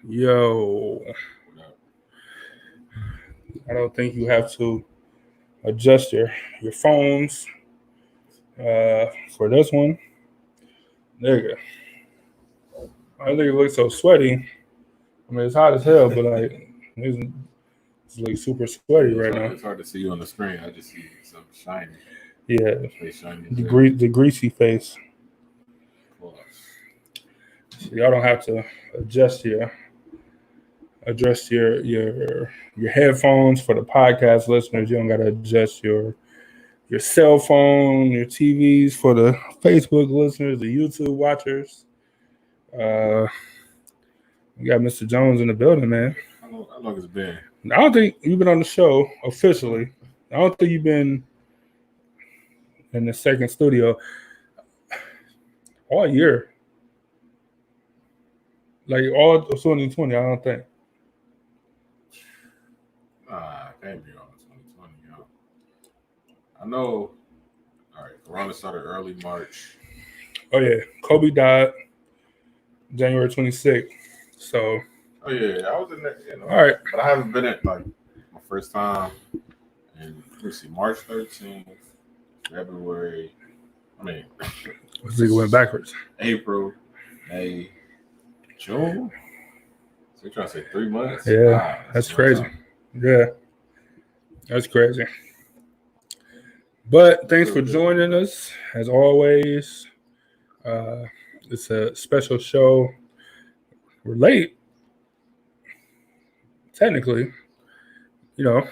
Yo, I don't think you have to adjust your phones for this one. There you go. I think it looks so sweaty. I mean, it's hot as hell, but like it's like super sweaty Yeah, right now. it's hard to see you on the screen. I just see some shiny. Yeah, Face shiny. the greasy face. Plus. So y'all don't have to adjust your headphones for the podcast listeners. You don't got to adjust your cell phone, your TVs for the Facebook listeners, the YouTube watchers. Uh, we got Mr. Jones in the building, man. How long has it been? I don't think you've been on the show officially. I don't think you've been in the second studio all year. Like all of 2020, I don't think. Can't be on 2020, yo. I know. All right, Corona started early March. Oh yeah, Kobe died January 26th. So. Oh yeah, I was in there. All right, but I haven't been at like my first time. And let's see, March 13th, February. I mean, I think it went backwards. April, May, June. So you're trying to say 3 months? Yeah, wow, that's crazy. Yeah, that's crazy. But thanks for joining us as always. It's a special show. We're late, technically, but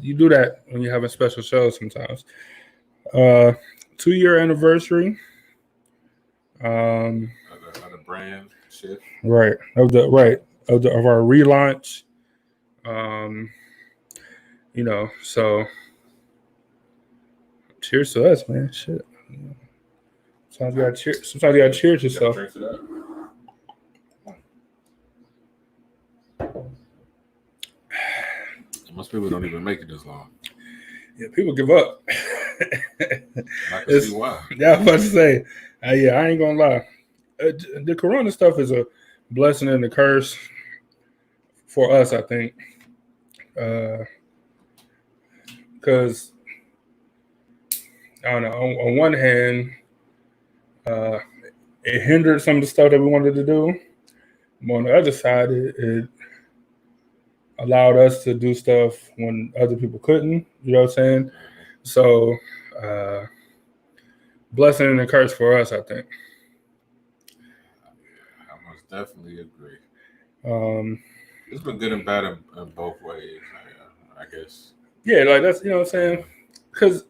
you do that when you have a special show sometimes. 2-year anniversary. Of the brand shift. Right of our relaunch. So cheers to us, man. Shit. Sometimes you gotta cheers yourself. Most people don't even make it this long. Yeah, people give up. I can see why. Yeah, I was about to say. I ain't gonna lie. The Corona stuff is a blessing and a curse for us, I think. Because I don't know. On one hand, it hindered some of the stuff that we wanted to do. But on the other side, it allowed us to do stuff when other people couldn't. You know what I'm saying? So, blessing and a curse for us, I think. I most definitely agree. It's been good and bad in both ways, I guess. Yeah, like that's, you know what I'm saying? Because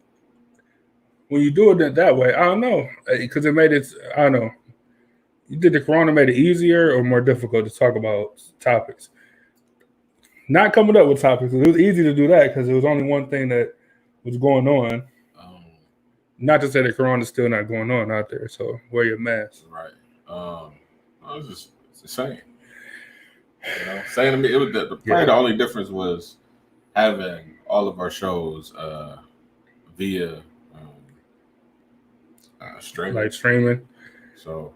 when you do it that way, I don't know. Because it made it, I don't know. You did the Corona made it easier or more difficult to talk about topics? Not coming up with topics. It was easy to do that because it was only one thing that was going on. Not to say that Corona's still not going on out there, so wear your mask. Right. It's the same. Saying to me, it was probably the only difference was having all of our shows via streaming. Like streaming. So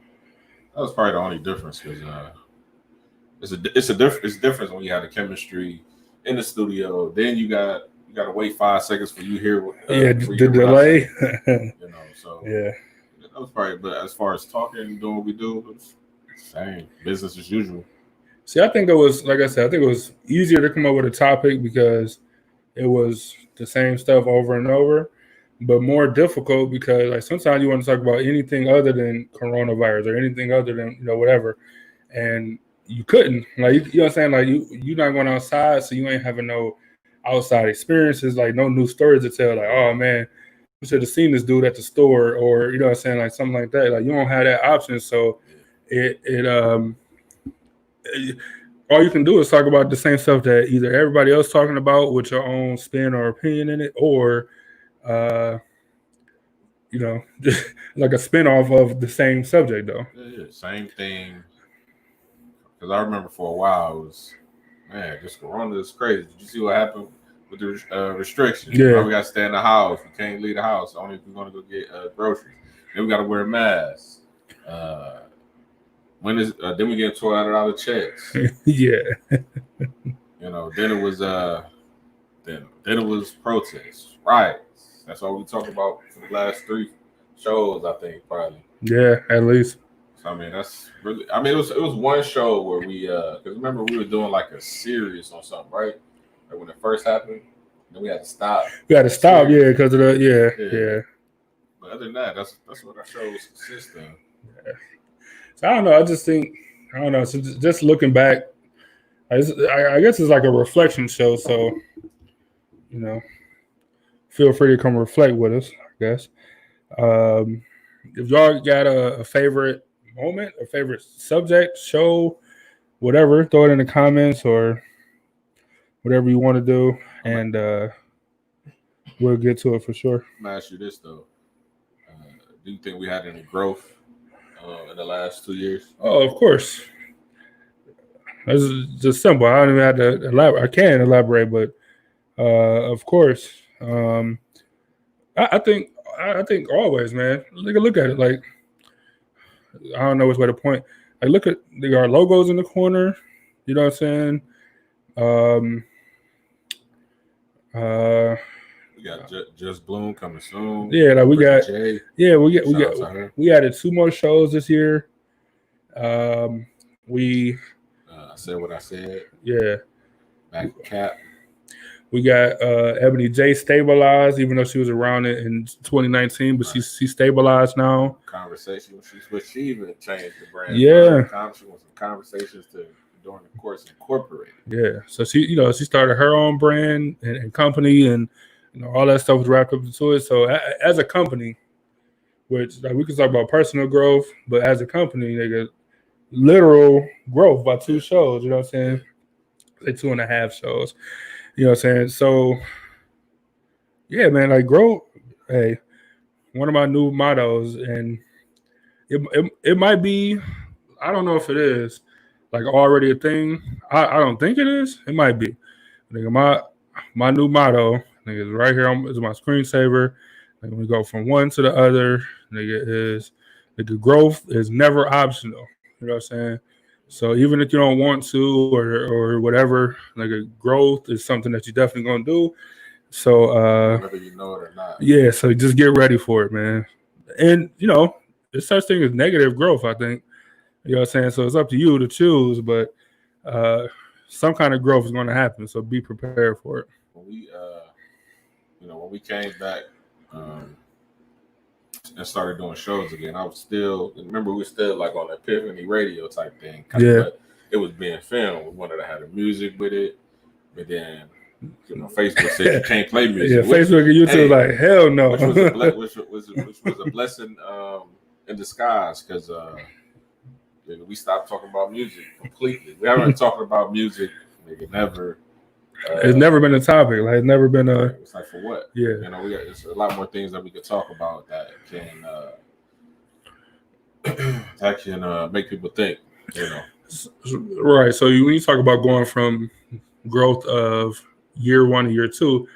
that was probably the only difference because it's different when you have the chemistry in the studio. Then you got to wait 5 seconds for you hear. The delay. So yeah, that was probably. But as far as talking and doing what we do, it's the same business as usual. See, I think it was, like I said, I think it was easier to come up with a topic because it was the same stuff over and over, but more difficult because like sometimes you want to talk about anything other than coronavirus or anything other than whatever, and you couldn't. Like you know what I'm saying? Like you're not going outside, so you ain't having no outside experiences, like no new stories to tell. Like, oh man, you should have seen this dude at the store, or you know what I'm saying, like something like that. Like you don't have that option, so all you can do is talk about the same stuff that either everybody else talking about with your own spin or opinion in it, or just like a spin-off of the same subject though. Yeah, same thing. Because I remember for a while it was, man, this Corona is crazy. Did you see what happened with the restrictions? Yeah. We got to stay in the house. We can't leave the house only if we're going to go get groceries. Then we got to wear masks. when is then we get $200 checks. Yeah. You know, then it was then it was protests, riots. That's all we talked about for the last 3 shows, I think, probably. Yeah, at least. So I mean, that's really. I mean, it was one show where we because remember we were doing like a series on something, right? Like when it first happened, then we had to stop. We had to stop, yeah, because of the yeah. But other than that, that's what our show was consistent. Yeah. So I don't know. I just think I don't know. So just looking back, I guess it's like a reflection show. So you know, feel free to come reflect with us. I guess if y'all got a favorite moment, a favorite subject, show, whatever, throw it in the comments or whatever you want to do, and we'll get to it for sure. I'm gonna ask you this though: do you think we had any growth in the last 2 years? Oh, of course. That's just simple. I don't even have to elaborate. I can elaborate, but of course, I think always, man. Look at it. Like I don't know which way to point. Like look at our logos in the corner. You know what I'm saying? We got Just Bloom coming soon. Yeah, like we got. Jay. Yeah, we added 2 more shows this year. We. I said what I said. Yeah. Back cap. We got Ebony J stabilized, even though she was around it in 2019, but she's stabilized now. Conversation. She even changed the brand. Yeah. She wants some conversations to during the course incorporate. Yeah. So she started her own brand and company, and all that stuff was wrapped up into it. So as a company, which like we can talk about personal growth, but as a company, they get literal growth by 2 shows. You know what I'm saying? Like 2.5 shows. You know what I'm saying? So, yeah, man, like grow. Hey, one of my new mottos, and it might be, I don't know if it is, like already a thing. I don't think it is. It might be. Nigga, my new motto, nigga, is right here. Is my screensaver. Like, we go from one to the other. Nigga, growth is never optional. You know what I'm saying? So even if you don't want to or whatever, like growth is something that you're definitely gonna do. So whether you know it or not. Yeah, so just get ready for it, man. And there's such thing as negative growth, I think. You know what I'm saying? So it's up to you to choose, but some kind of growth is gonna happen. So be prepared for it. When we came back and started doing shows again, I was still remember we were still like on Epiphany Radio type thing. But it was being filmed. We wanted to have the music with it, but then Facebook said you can't play music. Yeah, Facebook and YouTube like hell no. Which was a blessing in disguise because we stopped talking about music completely. We haven't been talking about music. Never. It's never been a topic. Like it's never been a. It's like for what? Yeah. There's a lot more things that we could talk about that can make people think. Right. So when you talk about going from growth of year 1 to year 2,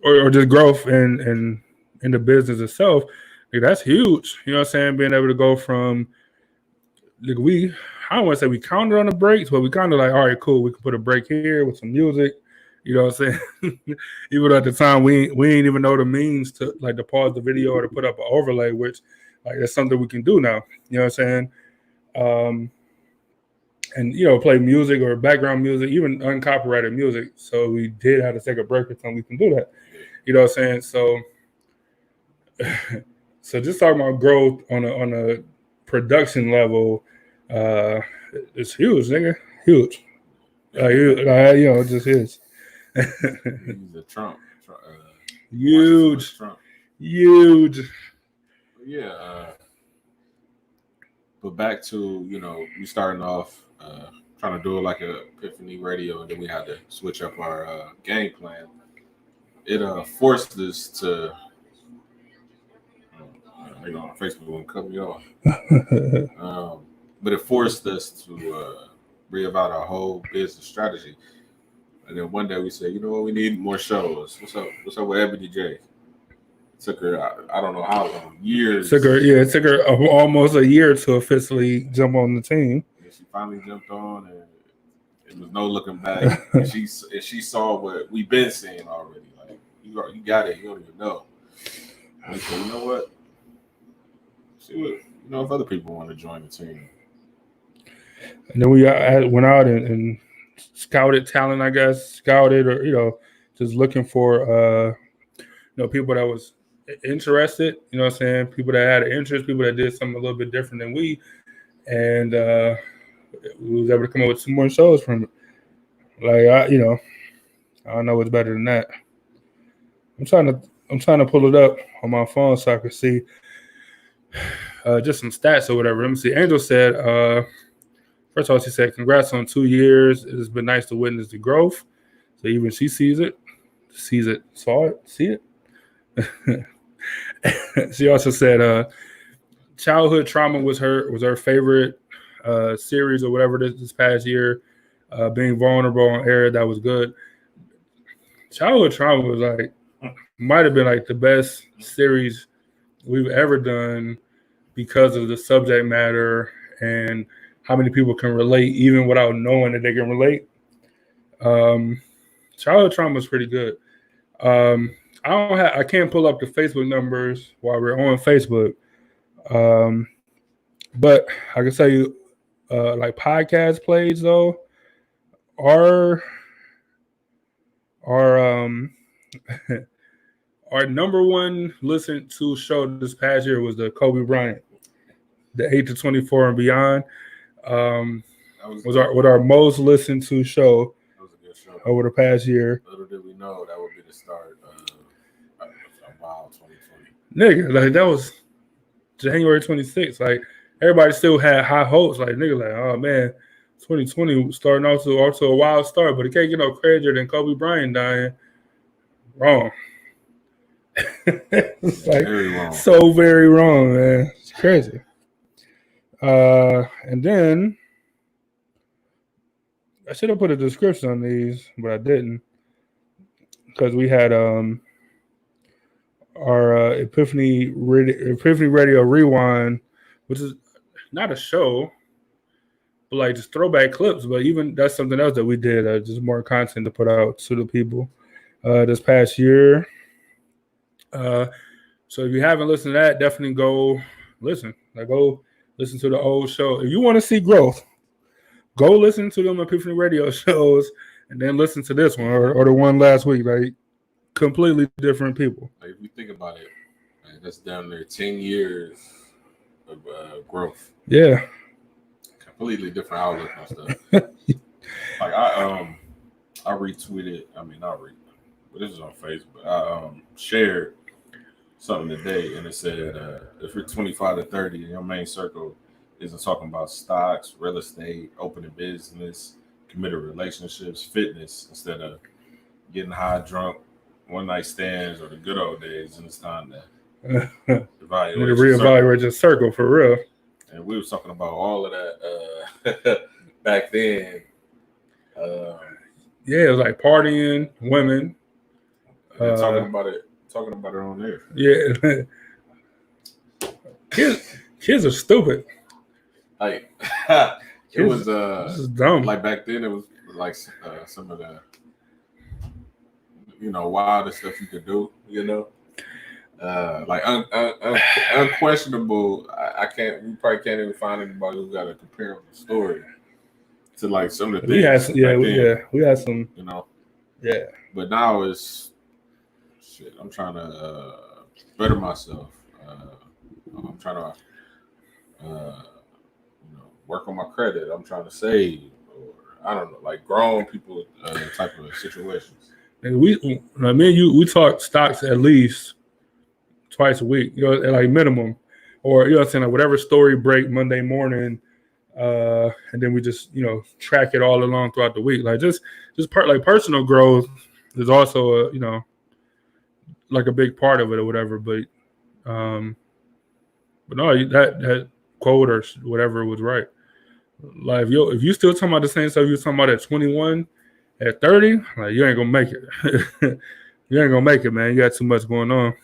or just growth in the business itself, like that's huge. You know what I'm saying? Being able to go from like I don't want to say we counted on the breaks, but we kind of like, all right, cool. We can put a break here with some music. You know what I'm saying? Even at the time, we ain't even know the means to like to pause the video or to put up an overlay, which like that's something we can do now. You know what I'm saying? And play music or background music, even uncopyrighted music. So we did have to take a break or something. We can do that. You know what I'm saying? So just talking about growth on a production level. It's huge, nigga. Huge. It just is. He's a Trump. Huge. Trump. Huge. Yeah. But back to, we starting off trying to do it like a Epiphany Radio, and then we had to switch up our game plan. It forced us to Facebook won't cut me off. But it forced us to reevaluate our whole business strategy. And then one day we said, you know what, we need more shows. What's up with Ebony J? took her, I don't know how long, years. It took her almost a year to officially jump on the team. And she finally jumped on, and it was no looking back. and she saw what we've been seeing already. Like, you got it. You don't even know. And so, you know what? See what, if other people want to join the team. And then we went out and scouted talent, I guess. Scouted or, just looking for, people that was interested, you know what I'm saying? People that had an interest, people that did something a little bit different than we. And we was able to come up with 2 more shows from it. Like, I don't know what's better than that. I'm trying to pull it up on my phone so I can see just some stats or whatever. Let me see. Angel said, first of all, she said, congrats on 2 years. It has been nice to witness the growth. So even she sees it, see it. She also said childhood trauma was her favorite series or whatever this past year. Being vulnerable on air, that was good. Childhood trauma was might have been the best series we've ever done because of the subject matter and how many people can relate even without knowing that they can relate. Childhood trauma is pretty good. I can't pull up the Facebook numbers while we're on Facebook. But I can tell you podcast plays though our number one listened to show this past year was the Kobe Bryant, the 8 to 24 and beyond. Was our most listened to show. That was a good show over the past year. Little did we know that would be the start of wild 2020. Nigga, that was January 26th. Everybody still had high hopes. Oh man, 2020 starting off to a wild start, but it can't get no crazier than Kobe Bryant dying. Wrong. It's very wrong. So very wrong, man. It's crazy. And then I should have put a description on these, but I didn't, because we had our Epiphany Radio Rewind, which is not a show, but just throwback clips. But even that's something else that we did, just more content to put out to the people this past year. So if you haven't listened to that, definitely go listen. Go listen to the old show. If you want to see growth, go listen to them Epiphany Radio shows and then listen to this one or the one last week. Completely different people. If you think about it, that's down there 10 years of growth. Yeah. Completely different outlook on stuff. I retweeted. But this is on Facebook. I shared something today, and it said, if you're 25 to 30 and your main circle isn't talking about stocks, real estate, opening business, committed relationships, fitness, instead of getting high, drunk, one-night stands, or the good old days, and it's time to reevaluate your circle for real. And we were talking about all of that back then. Yeah, it was partying, women. Talking about it on there. Yeah. Kids are stupid. It was this is dumb. Back then it was some of the wildest stuff you could do, unquestionable. We probably can't even find anybody who's got a comparable story to some of the things. We had some, Yeah. But now it's shit. I'm trying to better myself. I'm trying to work on my credit. I'm trying to save, or I don't know, grown people type of situations. And me and you, we talk stocks at least twice a week, at minimum, or whatever story break Monday morning, and then we just track it all along throughout the week. Just personal growth is also a big part of it or whatever. But no, that quote or whatever was right. If you still talking about the same stuff you were talking about at 21, at 30, you ain't gonna make it. You ain't gonna make it, man. You got too much going on.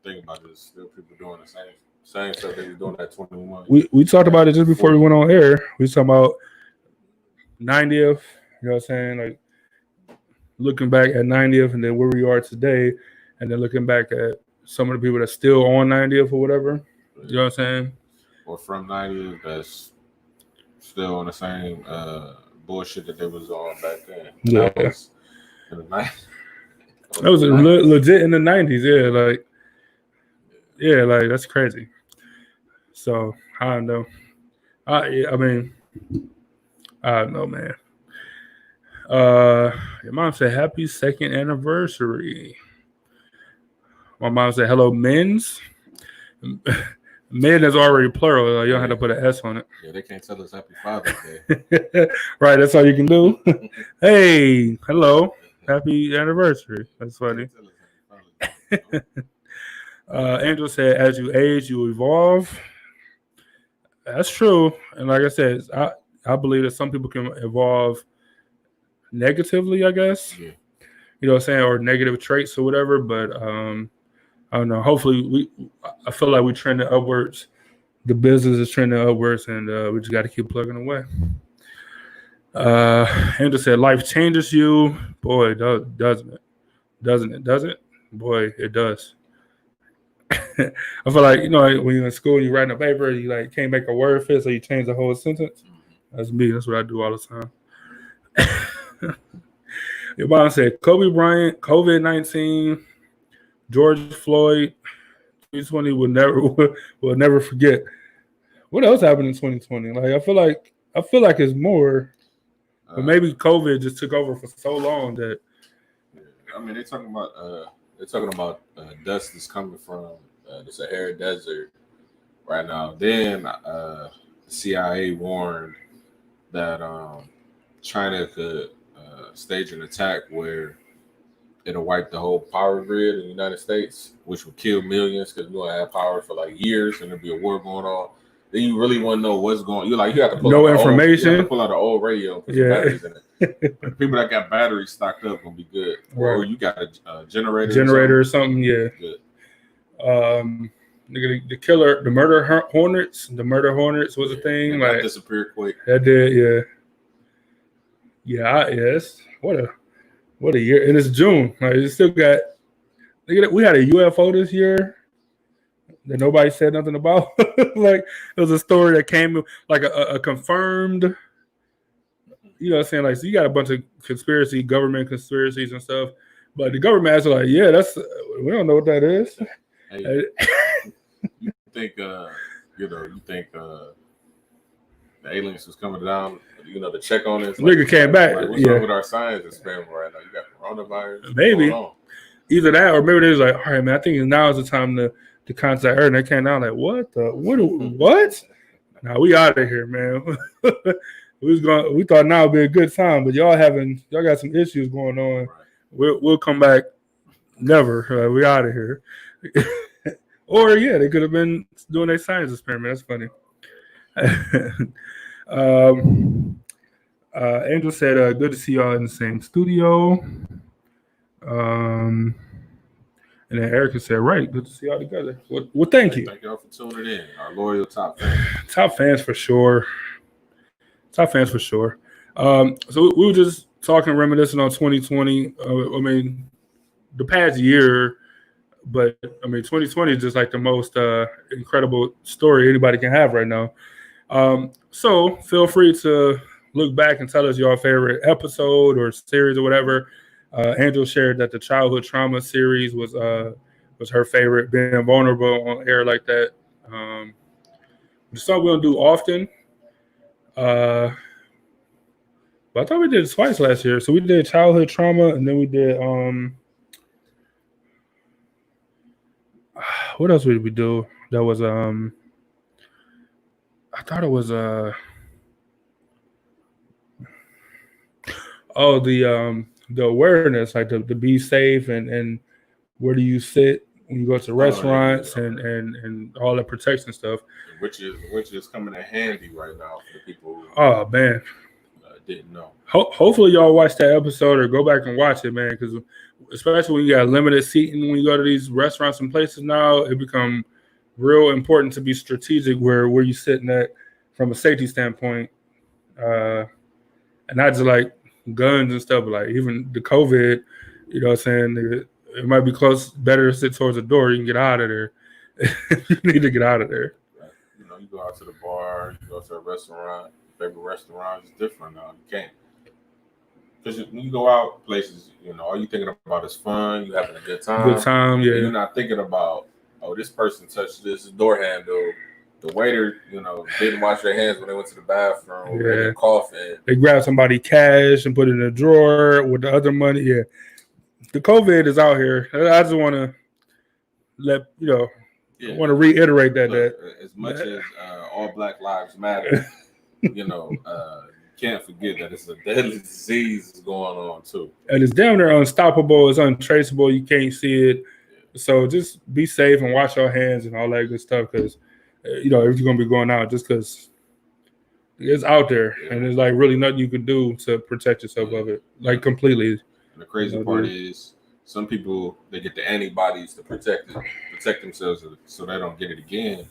think about this. Still people doing the same stuff they were doing at 21. We talked about it just before we went on air. We was talking about 90th, you know what I'm saying? Like looking back at 90th and then where we are today, and then looking back at some of the people that's still on 90th or whatever. You know what I'm saying? Or from 90th that's still on the same bullshit that they was on back then. Yeah. That was in the 90s. That was legit in the 90s, yeah, like that's crazy. So I don't know. I mean, I don't know, man. Your mom said happy 2nd anniversary. My mom said hello, men's. Men is already plural. You don't have to put an S on it. Yeah, they can't tell us happy Father's Day. Right, that's all you can do. Hey, hello. Happy anniversary. That's funny. Angel said, as you age, you evolve. That's true. And like I said, I believe that some people can evolve negatively, I guess. Yeah. You know what I'm saying? Or negative traits or whatever. But I don't know. Hopefully, I feel like we're trending upwards. The business is trending upwards, and we just got to keep plugging away. Andrew said, life changes you. Boy, doesn't it? Doesn't it? Does it? Boy, it does. I feel like, you know, when you're in school, you're writing a paper, you like can't make a word fit, so you change the whole sentence. That's me. That's what I do all the time. Your mom said, Kobe Bryant, COVID-19, George Floyd, 2020 will never forget. What else happened in 2020? Like I feel like it's more, but maybe COVID just took over for so long that. I mean, they're talking about dust that's coming from the Sahara Desert right now. Then the CIA warned that China could stage an attack where it'll wipe the whole power grid in the United States, which would kill millions because we won't have power for like years and there'll be a war going on. Then you really want to know what's going on. You have to pull no information. You have to pull out an old radio and put some batteries in it. People that got batteries stocked up gonna be good. Right. Or you got a generator or something, yeah. Good. The killer, the murder hornets. The murder hornets was a thing. Like that disappeared quick. That did, yeah. Yeah, yes. What a year. And it's June. Like it still got. We had a UFO this year that nobody said nothing about. Like it was a story that came like a confirmed. You know what I'm saying? Like, so you got a bunch of government conspiracies and stuff, but the government is like, yeah, we don't know what that is. Hey, you think the aliens was coming down, to check on us? Nigga came back. Like, what's wrong with our science experiment right now? You got coronavirus. Maybe. Either that or maybe they was like, all right, man, I think now is the time to contact Earth. And they came down like, what? Now we out of here, man. We thought now would be a good time, but y'all got some issues going on. Right. We'll come back. Never. We out of here. Or yeah, they could have been doing a science experiment. That's funny. Angel said, good to see y'all in the same studio. And then Erica said, right, good to see y'all together. Well, thank you. Thank y'all for tuning in. Our loyal top fans. Top fans for sure. So we were just talking, reminiscing on 2020. I mean, the past year, but I mean, 2020 is just like the most incredible story anybody can have right now. So feel free to look back and tell us your favorite episode or series or whatever. Angel shared that the childhood trauma series was her favorite, being vulnerable on air like that. It's something we don't do often. But I thought we did it twice last year. So we did childhood trauma, and then we did what else did we do? That was I thought it was the awareness, like to be safe and where do you sit when you go to restaurants and all the protection stuff, which is coming in handy right now for the people who oh man didn't know. Hopefully y'all watch that episode or go back and watch it, man, because especially when you got limited seating when you go to these restaurants and places now, it become real important to be strategic where you're sitting at from a safety standpoint, and not just like guns and stuff, but like even the COVID, you know what I'm saying? It might be better to sit towards the door. You can get out of there. You need to get out of there. You know, you go out to the bar, you go to a restaurant, your favorite restaurant is different now. You can't. Because when you go out places, you know, all you thinking about is fun, you having a good time. Good time, yeah. You're not thinking about, oh, this person touched this door handle. The waiter, you know, didn't wash their hands when they went to the bathroom. Yeah. They coughing. They grab somebody cash and put it in a drawer with the other money. Yeah. The COVID is out here. I just want to let, you know, I want to reiterate that. Look, as much as all Black Lives Matter, you know, can't forget that it's a deadly disease that's going on too. And it's damn near unstoppable. It's untraceable. You can't see it. Yeah. So just be safe and wash your hands and all that good stuff because, you know, if you're going to be going out, just because it's out there and there's like really nothing you can do to protect yourself of it, like completely. And the crazy part is some people, they get the antibodies to protect themselves so they don't get it again.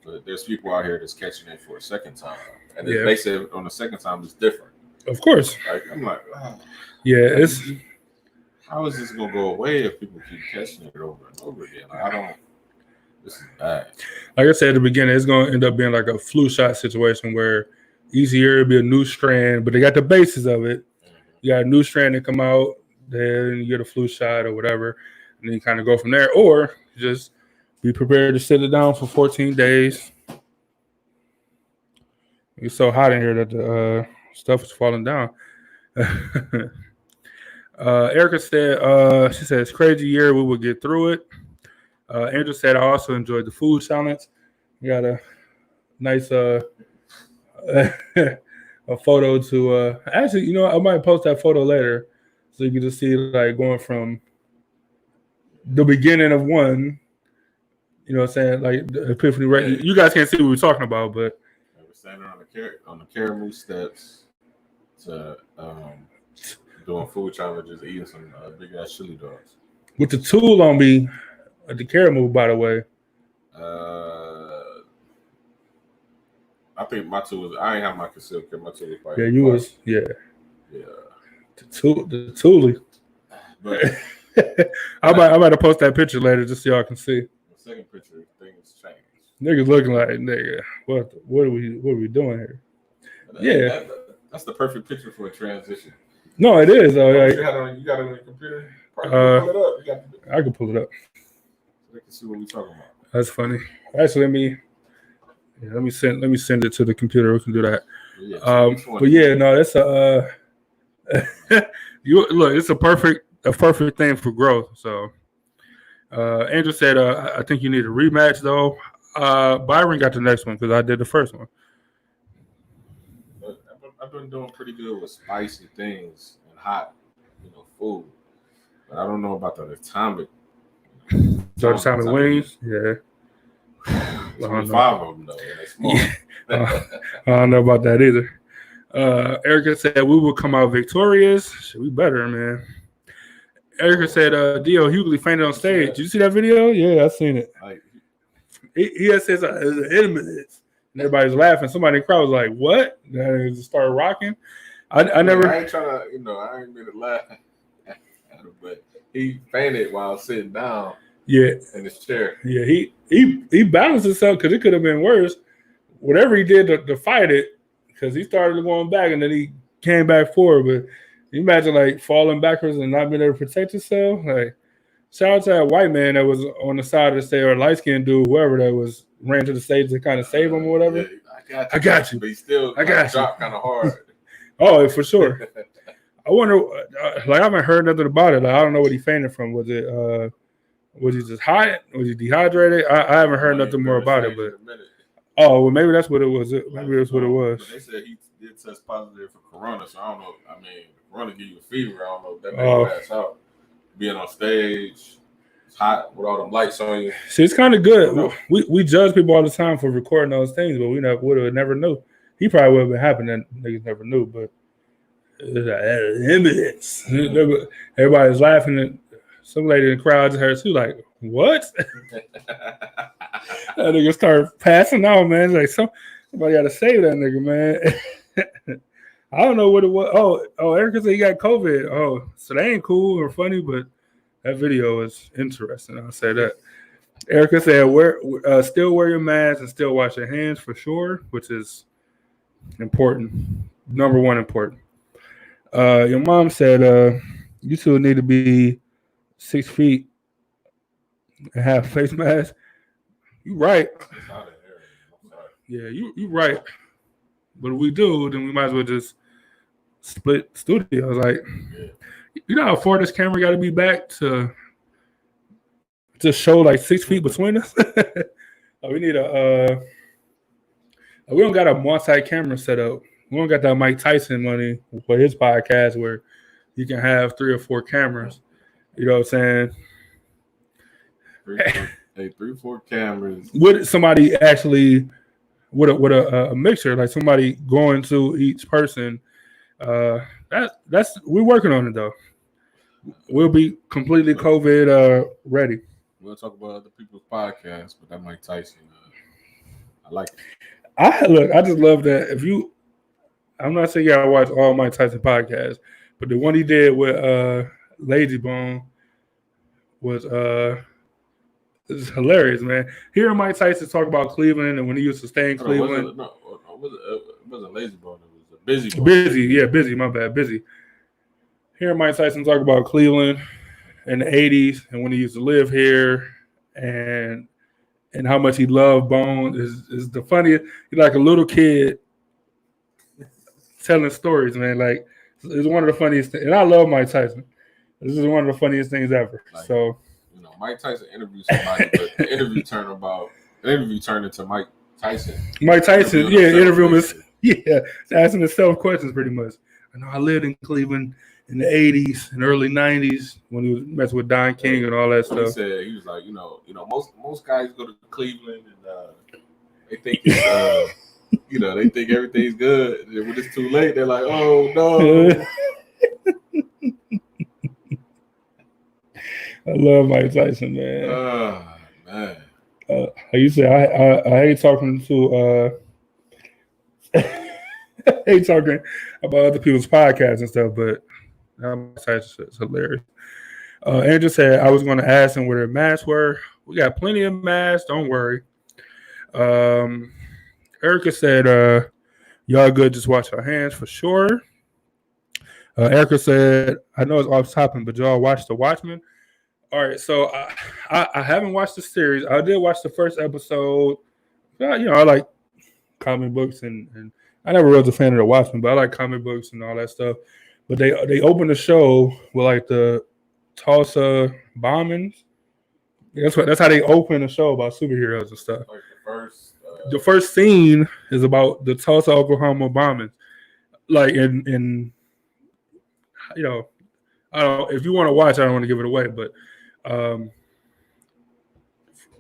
But there's people out here that's catching it for a second time. And they say on the second time it's different. Of course. Like, I'm like, oh, yeah, how is this gonna go away if people keep catching it over and over again? Like, this is bad. Like I said at the beginning, it's gonna end up being like a flu shot situation where each year it'll be a new strand, but they got the basis of it. Mm-hmm. You got a new strand that come out, then you get a flu shot or whatever, and then you kind of go from there. Or just be prepared to sit it down for 14 days. It's so hot in here that the stuff is falling down. Erica said, she said, it's crazy year. We will get through it. Andrew said, I also enjoyed the food challenge. We got a nice a photo to actually, you know, I might post that photo later so you can just see like going from the beginning of one, you know what I'm saying, like the Epiphany. Right? You guys can't see what we're talking about, but we're standing on the Caramoo steps to doing food challenges, eating some big ass chili dogs. With the tool on me at the Caramoo, by the way. I think my tool was. I ain't have my concealed carry. My tool was probably. Yeah, you was. Yeah. Yeah. The toolie. But I might have post that picture later just so y'all can see. The second picture, things changed. Niggas looking like nigga. What are we doing here? That's the perfect picture for a transition. No, it is. You got it on your computer. Pull it up. I can pull it up. So they can see what we're talking about. That's funny. Actually, let me send it to the computer. We can do that. But yeah, no, it's it's a perfect thing for growth. So Andrew said, I think you need a rematch though. Byron got the next one because I did the first one. I've been doing pretty good with spicy things and hot, food. But I don't know about the atomic. Atomic wings, yeah. 25 of them though. They're small. I don't know about that either. Erica said we will come out victorious. We better, man. Erica said D.L. Hughley fainted on stage. Did you see that video? Yeah, I seen it. He had said it's enemies. And everybody's laughing. Somebody in the crowd was like, what? And it just started rocking. I never. I ain't trying to, I ain't mean to laugh at him, but he fainted while sitting down. Yeah. In his chair. Yeah, he balanced himself because it could have been worse. Whatever he did to fight it, because he started going back and then he came back forward. But you imagine like falling backwards and not being able to protect yourself. Like, shout out to that white man that was on the side of the stage, or light skinned dude, whoever that ran to the stage to kind of save him or whatever. Yeah, I got you. But he still dropped kind of hard. Oh, for sure. I wonder, I haven't heard nothing about it. Like, I don't know what he fainted from. Was it, was he just hot? Was he dehydrated? I haven't heard nothing more about it. But well, maybe that's what it was. Maybe that's what it was. But they said he did test positive for corona, so I don't know. I mean, corona give you a fever. I don't know if that made your ass out. Being on stage, it's hot with all them lights on you. See, it's kind of good. We judge people all the time for recording those things, but we would have never knew. He probably would have been happening. Niggas never knew, but it's like evidence. Everybody's laughing. some lady in the crowd just heard too, like, what? That nigga started passing out, man. Like somebody got to save that nigga, man. I don't know what it was. Oh, Erica said he got COVID. Oh, so that ain't cool or funny, but that video is interesting. I'll say that. Erica said, still wear your mask and still wash your hands for sure, which is important. Number one important. Your mom said you two need to be 6 feet and have face masks. You right. Yeah, you right. But if we do, then we might as well just split studios. Like, you know how far this camera got to be back to show like 6 feet between us? We need we don't got a multi-camera setup. We don't got that Mike Tyson money for his podcast where you can have 3 or 4 cameras. You know what I'm saying? 3 or 4 cameras. With somebody actually with a mixture, like somebody going to each person. That's we're working on it though. We'll be completely COVID ready. We'll talk about other people's podcasts, but that Mike Tyson, I like it. I just love that. I'm not saying you gotta watch all Mike Tyson podcasts, but the one he did with Lazy Bone was it's hilarious, man. Hearing Mike Tyson talk about Cleveland and when he used to stay in Cleveland. It wasn't Lazy Bone. It was a Busy Bone. Busy. My bad, Busy. Hearing Mike Tyson talk about Cleveland in the 80s and when he used to live here and how much he loved Bone is the funniest. He's like a little kid telling stories, man. Like, it's one of the funniest things. And I love Mike Tyson. This is one of the funniest things ever. Like, so, Mike Tyson interviewed somebody, but the interview turned into Mike Tyson. Mike Tyson, interviewing him. Asking himself questions pretty much. I know I lived in Cleveland in the 80s and early 90s when he was messing with Don King and all that stuff. He said, he was like, most guys go to Cleveland and they think they think everything's good. And when it's too late, they're like, oh no. I love Mike Tyson, man. Man. Like you said, I hate talking to I hate talking about other people's podcasts and stuff, but Mike Tyson is hilarious. Andrew said I was going to ask him where their masks were. We got plenty of masks, don't worry. Erica said, y'all good, just wash your hands for sure. Erica said, I know it's off topic, but y'all watch The Watchmen. All right, so I haven't watched the series. I did watch the first episode. I like comic books, and I never was a fan of The Watchmen, but I like comic books and all that stuff. But they opened the show with like the Tulsa bombings. That's how they open the show about superheroes and stuff. Like the first scene is about the Tulsa, Oklahoma bombings. Like in I don't. If you want to watch, I don't want to give it away, but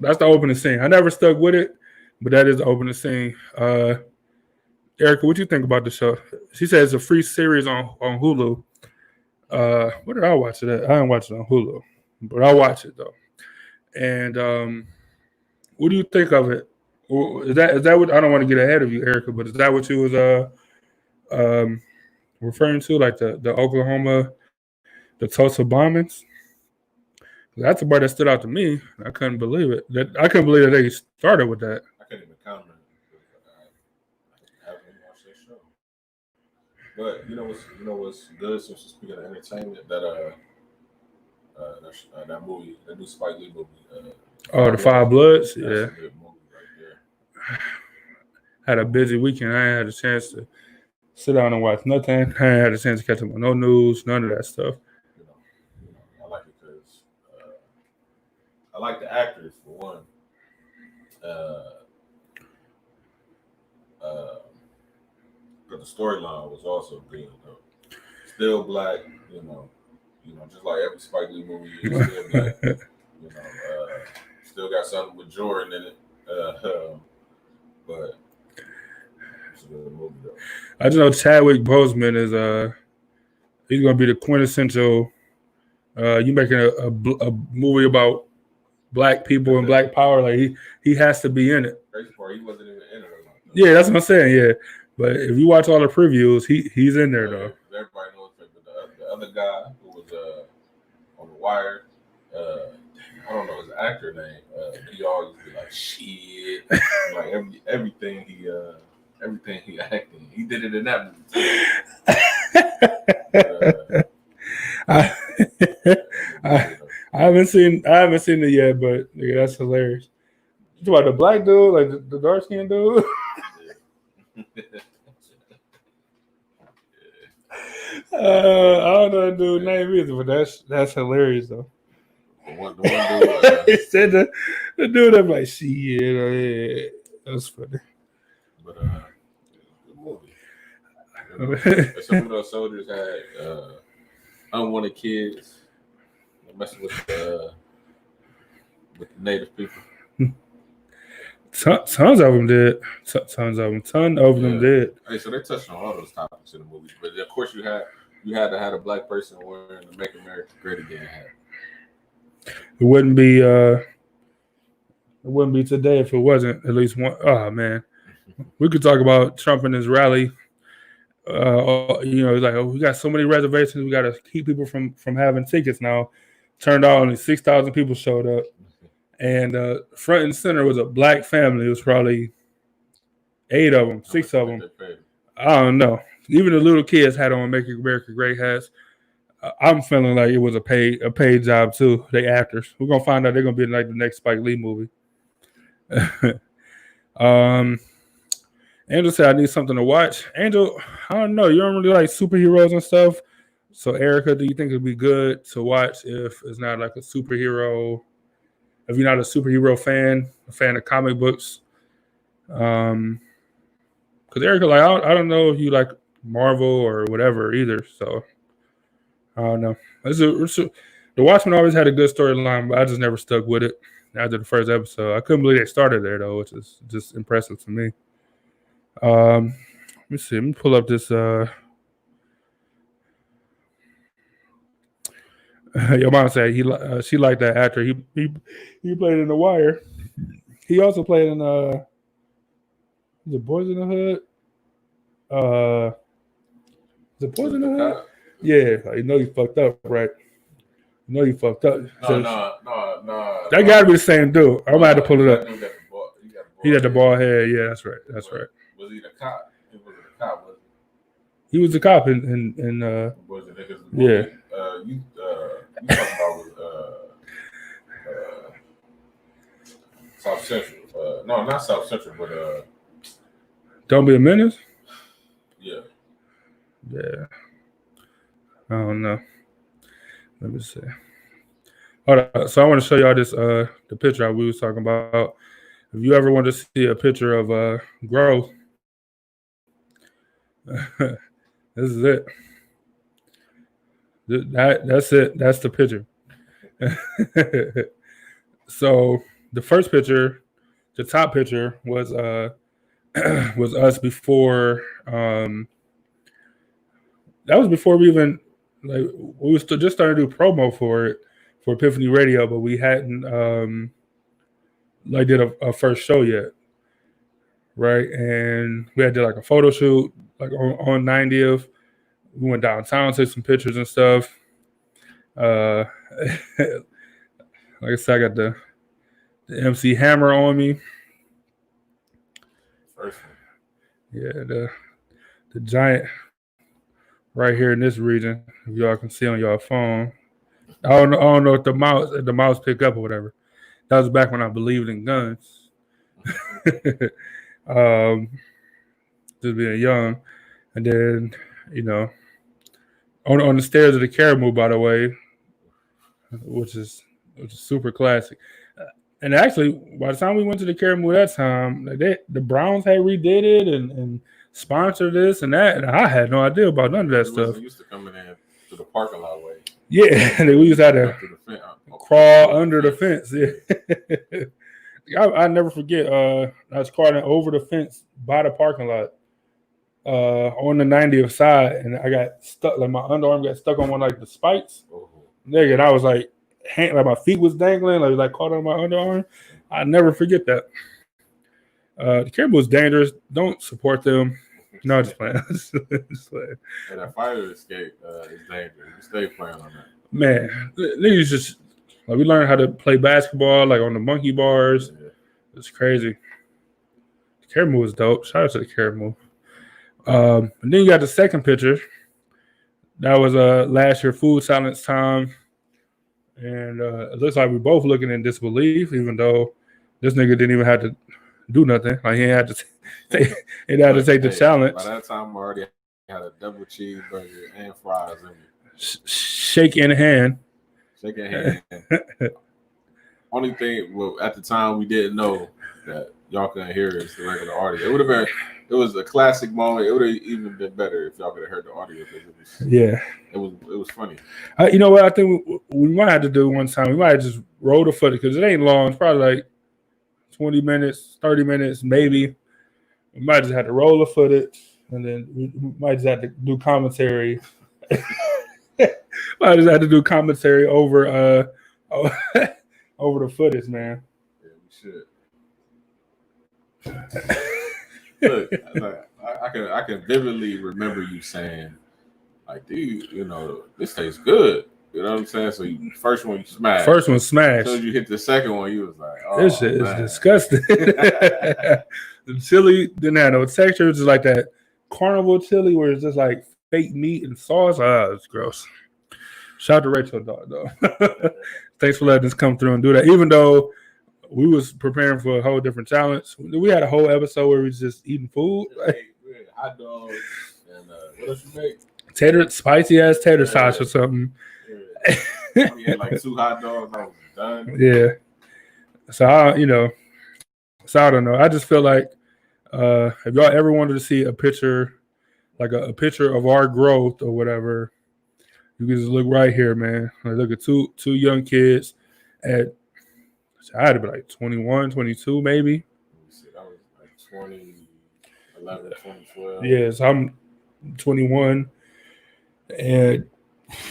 that's the opening scene. I never stuck with it, but that is the opening scene. Erica, what you think about the show? She says it's a free series on Hulu. Where did I watch it at? I didn't watch it on Hulu, but I'll watch it though. And what do you think of it? Is that what I don't want to get ahead of you, Erica? But is that what you was referring to, like the Oklahoma, the Tulsa bombings? That's the part that stood out to me. I couldn't believe it. I couldn't believe that they started with that. I couldn't even comment. I haven't watched that show. But you know what's good, since we're speaking of entertainment, that movie, the new Spike Lee movie. The Five Bloods. Yeah. That's a good movie right there. Had a busy weekend. I ain't had a chance to sit down and watch nothing. I ain't had a chance to catch up on no news, none of that stuff. I like it because I like the actors for one. But the storyline was also good though. Still black, just like every Spike Lee movie is still black. Still got something with Jordan in it. But it's a good movie though. I just know Chadwick Boseman is he's gonna be the quintessential You making a movie about black people and black power, like he has to be in it. Crazy part, he wasn't even in it. Yeah, that's what I'm saying. Yeah, but if you watch all the previews, he's in there though. Everybody knows him, but the other guy who was on The Wire, I don't know his actor name. He always be like shit, like everything he acting. He did it in that movie. I haven't seen it yet, but nigga, that's hilarious. You talking about the black dude, like the dark skinned dude? I don't know the dude's name either, but that's hilarious though. The one dude, he said the dude, I'm like, shit, yeah, that's funny. But good movie. Some of those soldiers had unwanted kids messing with the native people. Tons of them did. Tons of them did. Hey, so they touched on all those topics in the movie, but of course you had to have a black person wearing the "Make America Great Again" hat. It wouldn't be today if it wasn't at least one. Oh man, we could talk about Trump and his rally. Like, we got so many reservations. We got to keep people from having tickets now. Turned out only 6,000 people showed up. And front and center was a black family. It was probably 8 of them, 6 of them. I don't know. Even the little kids had on "Make America Great" hats. I'm feeling like it was a paid job too. They actors. We're gonna find out they're gonna be in like the next Spike Lee movie. Angel said I need something to watch. Angel, I don't know. You don't really like superheroes and stuff. So Erica, do you think it'd be good to watch if it's not like a superhero? If you're not a superhero fan, a fan of comic books, because Erica, like, I don't know if you like Marvel or whatever either. So I don't know. The Watchmen always had a good storyline, but I just never stuck with it after the first episode. I couldn't believe they started there though, which is just impressive to me. Let me see. Let me pull up this. Your mom said she liked that actor. He played in The Wire. He also played in The Boys in the Hood. The Boys in the Hood. Yeah, you know you fucked up, right? You know you fucked up. No. That got to be the same dude. I'm gonna have to pull it up. He had the bald head. Yeah, that's right. That's right. Was he the cop? He was the cop. He was the cop in yeah. You talking about South Central? No, not South Central, but Don't Be a Menace. Yeah. I don't know. Let me see. Hold on. So I want to show y'all this the picture we was talking about. If you ever want to see a picture of growth, this is it. That's it. That's the picture. So the first picture, the top picture was was us before. That was before we even we were still just starting to do promo for it for Epiphany Radio, but we hadn't did a first show yet, right? And we had to like a photo shoot like on 90th. We went downtown, took some pictures and stuff. Like I said, I got the MC Hammer on me. First one. Yeah, the giant right here in this region. If y'all can see on your phone. I don't know if the mouse pick up or whatever. That was back when I believed in guns. Just being young. And then, on the stairs of the Caribou, by the way, which is super classic. And actually, by the time we went to the Caribou that time, the Browns had redid it and sponsored this and that, and I had no idea about none of that stuff. We used to coming in to the parking lot way. Yeah, we used to have to crawl under the fence. Yeah. I never forget. I was crawling over the fence by the parking lot. On the 90th side, and I got stuck. Like my underarm got stuck on one like the spikes, Nigga, and I was like my feet was dangling, like caught on my underarm. I never forget that. The Caribou is dangerous. Don't support them. No, just playing. Just playing. And that fire escape is dangerous. You stay playing on that. Man, niggas just like we learned how to play basketball like on the monkey bars. Yeah. It's crazy. The Caribou is dope. Shout out to the Caribou. And then you got the second picture. That was last year food silence time. And it looks like we're both looking in disbelief, even though this nigga didn't even have to do nothing. Like he had to take the challenge. By that time, I already had a double cheeseburger and fries in me. Shake in hand. Shake in hand. Only thing, well, at the time we didn't know that y'all couldn't hear is the regular audio. It would have been. It was a classic moment. It would have even been better if y'all could have heard the audio because it was funny. You know what? I think we might have to do one time. We might have just roll the footage because it ain't long. It's probably like 20 minutes, 30 minutes, maybe. We might just have to roll the footage, and then we might just have to do commentary. Might just have to do commentary over over the footage, man. Yeah, we should. Look, I can vividly remember you saying, like, dude, you know, this tastes good. You know what I'm saying? So first one you smashed. First one smashed. So you hit the second one, you was like, oh, this shit is disgusting. The chili didn't have no texture. It's just like that carnival chili where it's just like fake meat and sauce. It's gross. Shout out to Rachel, dog, though. Thanks for letting us come through and do that. Even though we was preparing for a whole different challenge. We had a whole episode where we was just eating food. We had hot dogs and what else you make? Spicy ass tater sauce or something. Yeah. We had like 2 hot dogs. I was done. Yeah. So I don't know. I just feel like if y'all ever wanted to see a picture, like a picture of our growth or whatever, you can just look right here, man. Like, look at two young kids at. I had to be like 21, 22 maybe. That was like 2011, 2012. Yeah, so I'm 21. And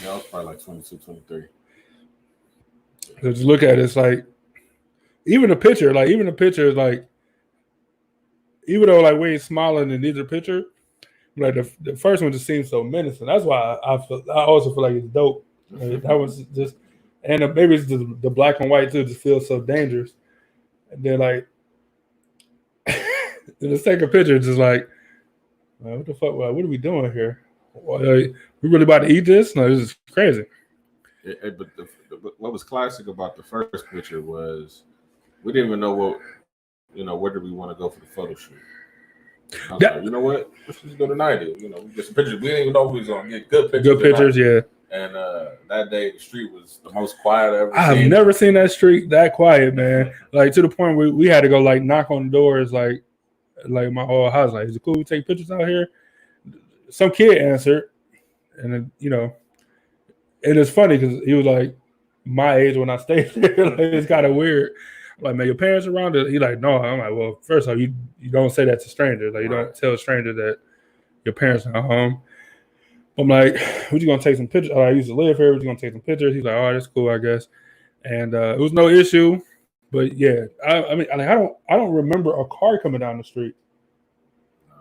I was probably like 22, 23. So just look at it, it's like, even the picture is like, even though like we ain't smiling in either picture, like the first one just seems so menacing. That's why I also feel like it's dope. Like, that was just. And maybe it's just the black and white too just feels so dangerous. And then like the second picture is just like, what the fuck? What are we doing here? We really about to eat this? No, this is crazy. But what was classic about the first picture was we didn't even know where did we want to go for the photo shoot. I was like, you know what? Let's just go to 90. You know, we get some pictures. We didn't even know we was gonna get good pictures. Good pictures, yeah. And that day, the street was the most quiet I've ever seen. I've never seen that street that quiet, man. Like, to the point where we had to go, like, knock on the doors, like my old house. Like, is it cool we take pictures out here? Some kid answered. And, then, you know, it is funny because he was, like, my age when I stayed there. Like, it's kind of weird. I'm like, man, your parents around? He's like, no. I'm like, well, first off, you don't say that to strangers. Like, you don't tell a stranger that your parents are home. I'm like, we're just gonna take some pictures. I used to live here. We're just gonna take some pictures. He's like, oh, that's cool, I guess. And it was no issue. But yeah, I mean, I don't remember a car coming down the street.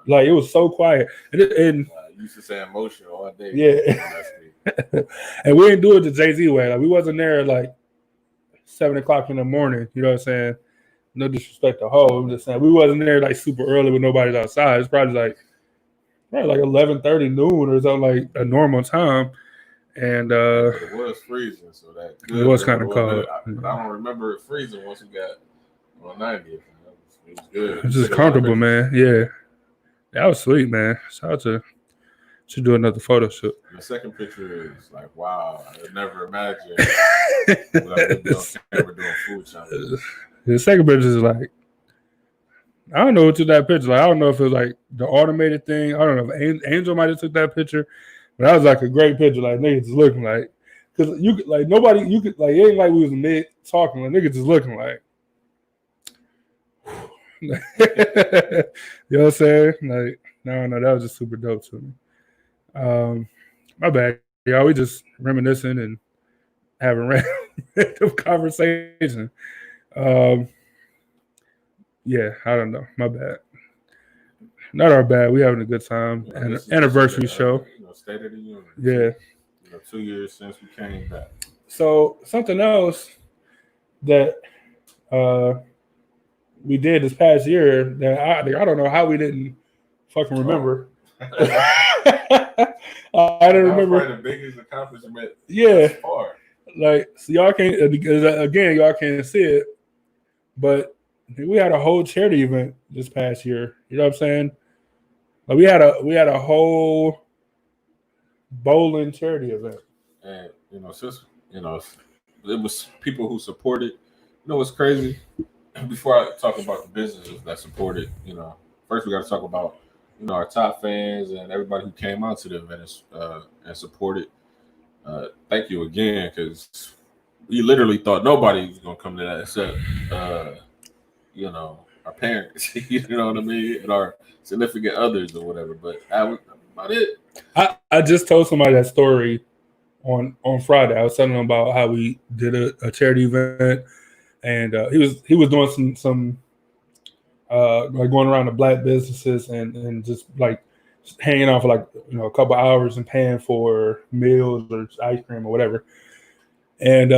Like, it was so quiet. And you used to say emotion all day. Yeah. And we didn't do it the Jay-Z way. Like, we wasn't there at like 7:00 in the morning. You know what I'm saying? No disrespect to Ho. I'm just saying we wasn't there like super early when nobody's outside. It's probably like 11:30 noon or something, like a normal time. And it was freezing, so that it was kind of cold. But I don't remember it freezing once we got on 90. It was good. It's just comfortable, man. Yeah. That was sweet, man. Shout out to should do another photo shoot. The second picture is like, wow, I would never imagine what I would be on camera doing food challenges. The second picture is like, I don't know what took that picture. Like, I don't know if it was like the automated thing. I don't know if Angel might have took that picture, but that was like a great picture. Like, niggas just looking like, because you could like nobody, you could like, it ain't like we was mid talking. Like, niggas just looking like, you know what I'm saying? Like, no, that was just super dope to me. My bad, y'all. We just reminiscing and having random conversation. Yeah, I don't know. My bad. Not our bad. We having a good time. Anniversary show. State of the Union. Yeah. 2 years since we came back. So something else that we did this past year that I don't know how we didn't fucking remember. I don't remember. Probably the biggest accomplishment. Yeah. Far. Like, so y'all can't, again, y'all can't see it, but we had a whole charity event this past year. You know what I'm saying? Like, we had a whole bowling charity event. And, since, it was people who supported. What's crazy? Before I talk about the businesses that supported, first we got to talk about, our top fans and everybody who came out to the event and supported. Thank you again, because we literally thought nobody was going to come to that except, our parents, you know what I mean, and our significant others or whatever. But that was about it. I just told somebody that story on Friday. I was telling them about how we did a charity event, and he was doing some like going around to black businesses and just like hanging out for like a couple hours and paying for meals or ice cream or whatever. And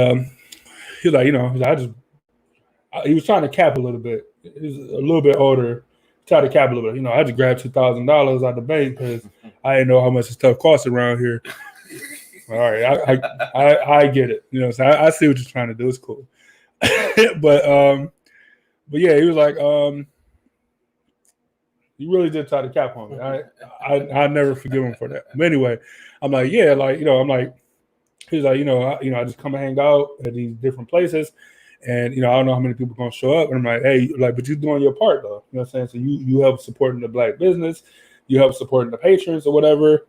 he's like, he was trying to cap a little bit. He's a little bit older, tried to cap a little bit. I just grabbed $2,000 out the bank because I didn't know how much this stuff costs around here. All right, I get it. So I see what you're trying to do. It's cool. but yeah, he was like, you really did try to cap on me. I never forgive him for that. But anyway, I'm like, yeah, like, I'm like, he's like, I just come and hang out at these different places. And, I don't know how many people are going to show up. And I'm like, hey, like, but you're doing your part, though. You know what I'm saying? So you help supporting the black business. You help supporting the patrons or whatever.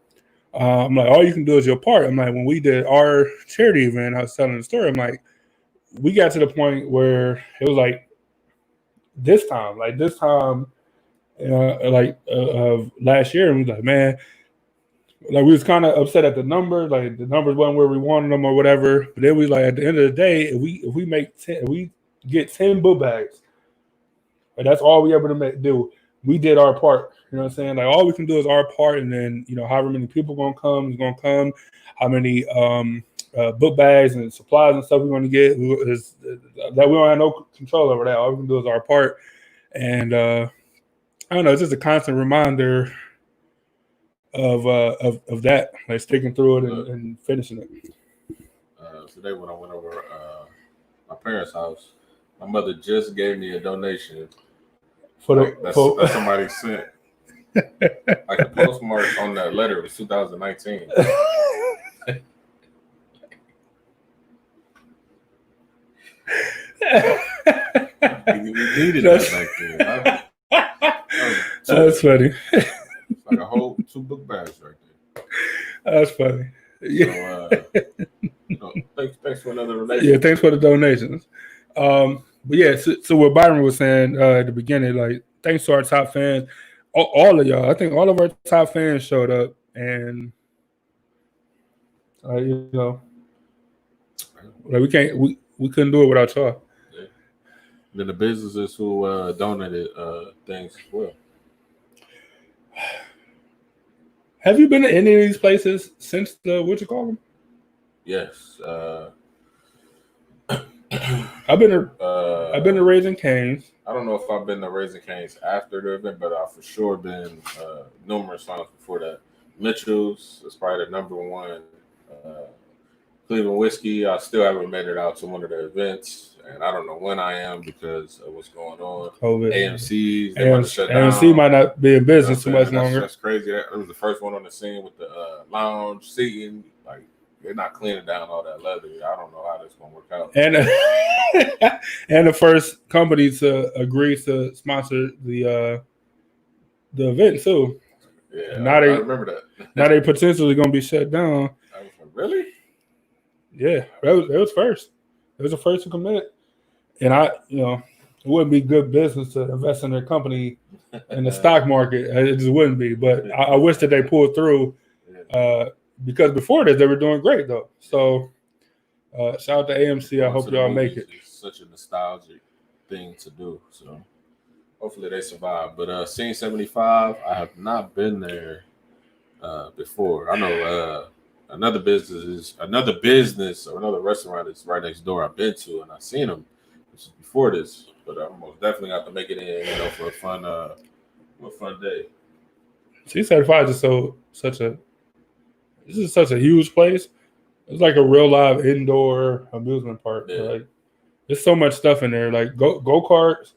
I'm like, all you can do is your part. I'm like, when we did our charity event, I was telling the story. I'm like, we got to the point where it was like this time of last year. And we was like, man, like we was kind of upset at the number. Like the numbers wasn't where we wanted them or whatever. But then we like at the end of the day, if we get 10 book bags, like that's all we able to do. We did our part. You know what I'm saying? Like all we can do is our part, and then however many people gonna come is gonna come. How many book bags and supplies and stuff we want to get is that we don't have no control over that. All we can do is our part, and I don't know. It's just a constant reminder of that, like sticking through it and finishing it. Today when I went over my parents' house, my mother just gave me a donation. That somebody sent. Like the postmark on that letter was 2019. We needed that back then. That's funny. Like a whole 2 book bags right there. That's funny. Yeah. So, thanks for another donation. Yeah, thanks for the donations. But yeah, so what Byron was saying at the beginning, like thanks to our top fans, all of y'all. I think all of our top fans showed up, and like we couldn't do it without y'all. Yeah. Then the businesses who donated things as well. Have you been to any of these places since the what you call them? Yes. I've been to Raising Cane's. I don't know if I've been to Raising Cane's after the event, but I've for sure been numerous times before that. Mitchell's is probably the number one. Cleveland Whiskey, I still haven't made it out to one of the events, and I don't know when I am because of what's going on. COVID. AMC's, they might shut down. AMC might not be in business too much longer. That's crazy. It was the first one on the scene with the lounge seating. Like they're not cleaning down all that leather. I don't know how this is gonna work out. And the first company to agree to sponsor the event too. Yeah, now I remember that. Now they potentially gonna be shut down. I was like, really? Yeah, it was first. It was the first to commit, and it wouldn't be good business to invest in their company in the stock market. It just wouldn't be. But I wish that they pulled through because before this they were doing great though. So Shout out to AMC. I Going hope to the y'all make movies it. is such a nostalgic thing to do. So hopefully they survive. But Scene 75, I have not been there before. I know another business or another restaurant is right next door I've been to, and I've seen them before this. But I'm most definitely have to make it in, for a fun day. C75 is this is such a huge place. It's like a real live indoor amusement park. Yeah. Like there's so much stuff in there, like go karts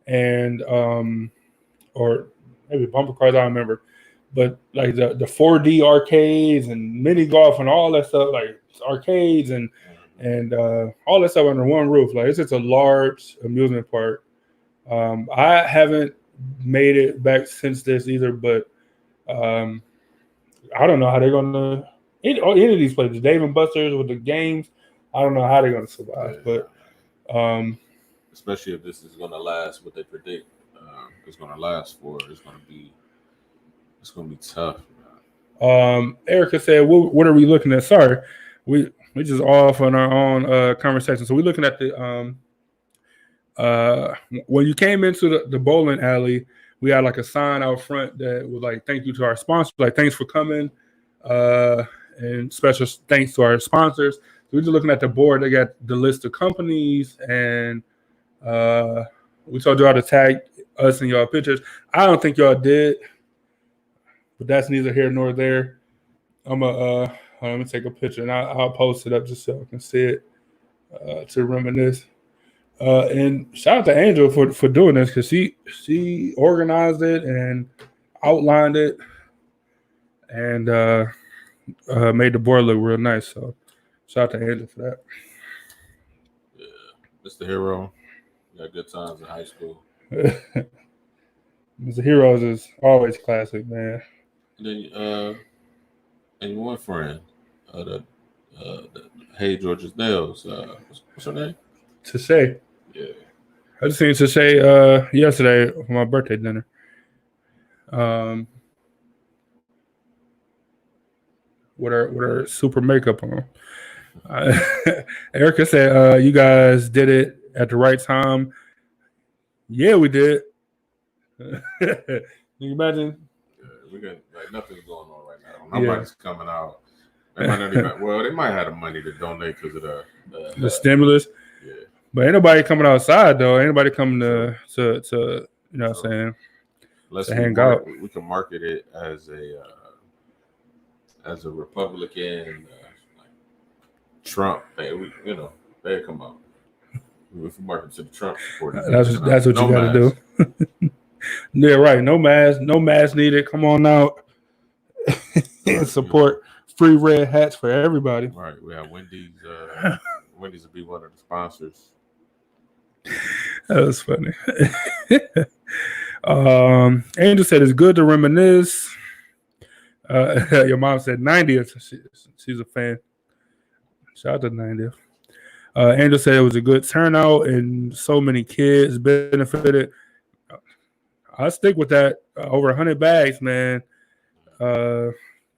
and or maybe bumper cars. I don't remember, but like the 4D arcades and mini golf and all that stuff, like arcades and all that stuff under one roof. Like it's just a large amusement park. I haven't made it back since this either, but I don't know how they're gonna any of these places, Dave and Buster's with the games. I don't know how they're gonna survive, but especially if this is gonna last what they predict it's gonna last for, it's gonna be tough. Erica said, "What are we looking at?" Sorry, we just off on our own conversation. So we're looking at the when you came into the bowling alley, we had like a sign out front that was like, "Thank you to our sponsors." Like, thanks for coming, and special thanks to our sponsors. So we're just looking at the board. They got the list of companies, and we told y'all to tag us in y'all pictures. I don't think y'all did, but that's neither here nor there. I'm let me take a picture and I'll post it up just so I can see it to reminisce. And shout out to Angel for doing this because she organized it and outlined it and made the board look real nice. So shout out to Angel for that. Yeah, Mr. Hero. We had good times in high school. Mr. Heroes is always classic, man. And then and one friend, the Hey George's Nails. What's her name? Tashay. Yeah. I just seen Tashay yesterday for my birthday dinner. With her super makeup on. Erica said, "You guys did it at the right time." Yeah, we did. Can you imagine? Yeah, we got nothing's going on right now. Nobody's coming out. They might not even. Well, they might have the money to donate because of the stimulus. Yeah. But ain't nobody coming outside though. Ain't nobody coming to you know what I'm saying? Let's hang out. We can market it as a Republican like Trump. They come out. If we market to the Trump supporters, that's what you got to do. Yeah, right. No mask needed. Come on out and support free red hats for everybody. Right. We have Wendy's. Wendy's will be one of the sponsors. That was funny. Angel said it's good to reminisce. Your mom said 90th. She's a fan. Shout out to 90th. Angel said it was a good turnout and so many kids benefited. I stick with that. Over 100 bags, man. You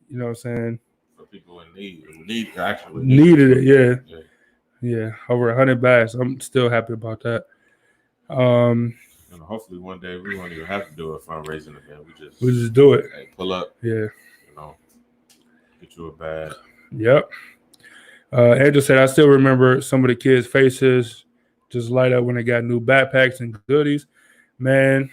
know what I'm saying? For people in need actually needed it. Yeah. Over 100 bags. I'm still happy about that. And hopefully one day we won't even have to do a fundraising event. We just do it. Hey, pull up. Yeah. Get you a bag. Yep. Angel said, I still remember some of the kids' faces just light up when they got new backpacks and goodies. Man,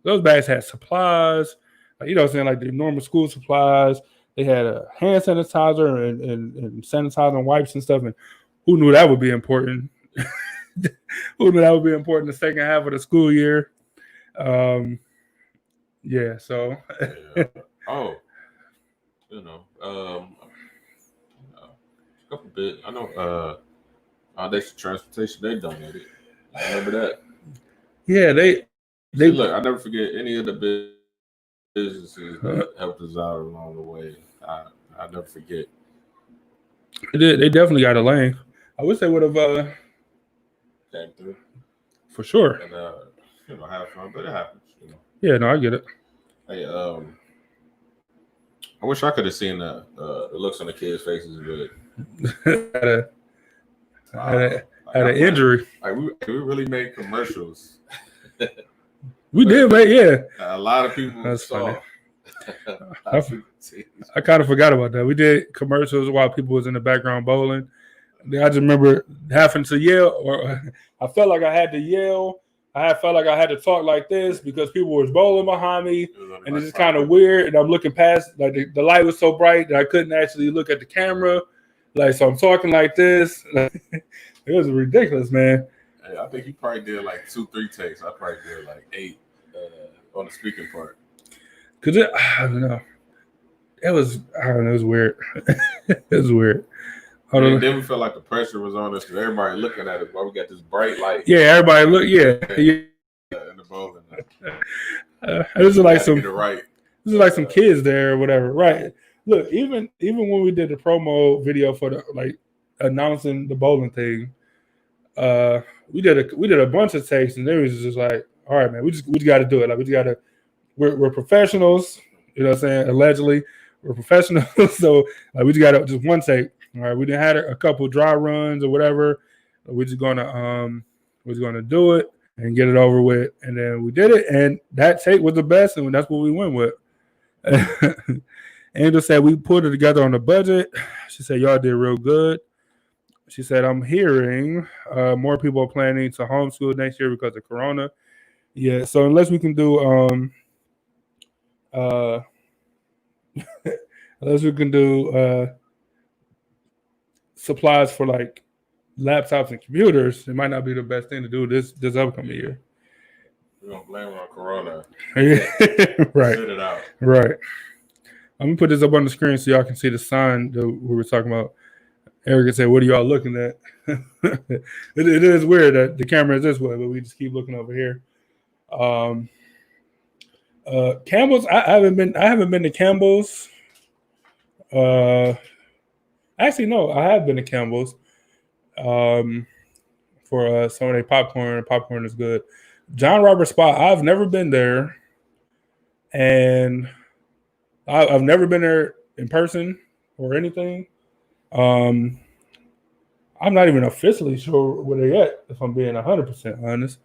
those bags had supplies, you know what I'm saying, like the normal school supplies. They had a hand sanitizer and sanitizing wipes and stuff. And who knew that would be important? Who knew that would be important the second half of the school year? Yeah, so. Yeah. Oh, a couple bit. I know Foundation Transportation, they donated. I remember that. Yeah, they look, I never forget any of the businesses that helped us out along the way. I never forget. They definitely got a lane. I wish they would have came through. For sure. And have fun, but it happens. Yeah, no, I get it. Hey, I wish I could have seen the looks on the kids' faces, but had an injury. Like we really made commercials. We did, man. Yeah. A lot of people That's saw. I kind of forgot about that. We did commercials while people was in the background bowling. I just remember having to yell, or I felt like I had to yell. I felt like I had to talk like this because people was bowling behind me, and it's just kind of weird. And I'm looking past, like the light was so bright that I couldn't actually look at the camera. Like, so I'm talking like this. It was ridiculous, man. Hey, I think you probably did like 2-3 takes. I probably did like 8 on the speaking part. Cause I don't know. It was weird. It was weird. And then we felt like the pressure was on us because everybody looking at it. While we got this bright light. Yeah, everybody look. Yeah. In the bowling. This is like some. Right. This is like some kids there or whatever, right? Look, even when we did the promo video for the like announcing the bowling thing, we did a bunch of takes, and it was just like, all right, man, we just got to do it. Like we just got to. We're professionals, you know what I'm saying? Allegedly, we're professionals, so like we just got just one take. All right, we didn't had a couple dry runs or whatever. We're just gonna do it and get it over with, and then we did it, and that take was the best, and that's what we went with. Angel said we put it together on a budget. She said y'all did real good. She said I'm hearing more people are planning to homeschool next year because of Corona. Yeah, so unless we can do supplies for like laptops and computers, it might not be the best thing to do this upcoming year. We're gonna blame it on Corona. Right. Sit it out. Right. I'm gonna put this up on the screen so y'all can see the sign that we were talking about. Erica said, "What are y'all looking at?" It is weird that the camera is this way, but we just keep looking over here. Campbell's. I haven't been to Campbell's. Actually, no, I have been to Campbell's. For some of their popcorn. Popcorn is good. John Roberts spot. I've never been there, and I've never been there in person or anything. I'm not even officially sure where they're at, if I'm being 100% honest.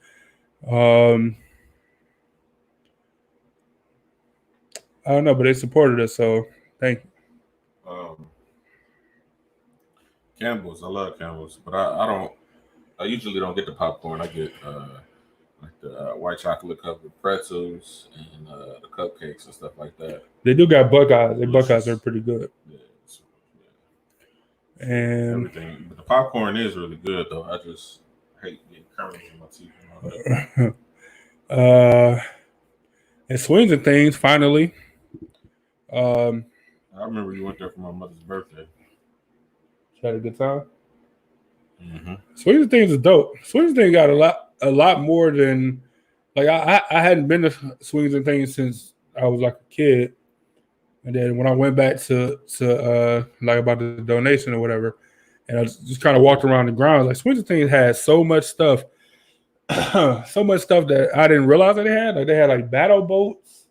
I don't know, but they supported us, so thank you. Campbell's, I love Campbell's, but I usually don't get the popcorn. I get like the white chocolate covered pretzels and the cupcakes and stuff like that. They do got Buckeyes. Their Buckeyes are pretty good. Yeah. And everything, but the popcorn is really good though. I just hate getting kernels in my teeth and all that. And Swings and Things finally. I remember you went there for my mother's birthday. Had a good time. Mm-hmm. Swings and Things is dope. Swings and Things got a lot more than like I hadn't been to Swings and Things since I was like a kid, and then when I went back to like about the donation or whatever, and I just kind of walked around the grounds. Like Swings and Things had so much stuff, that I didn't realize that they had. Like they had like battle boats,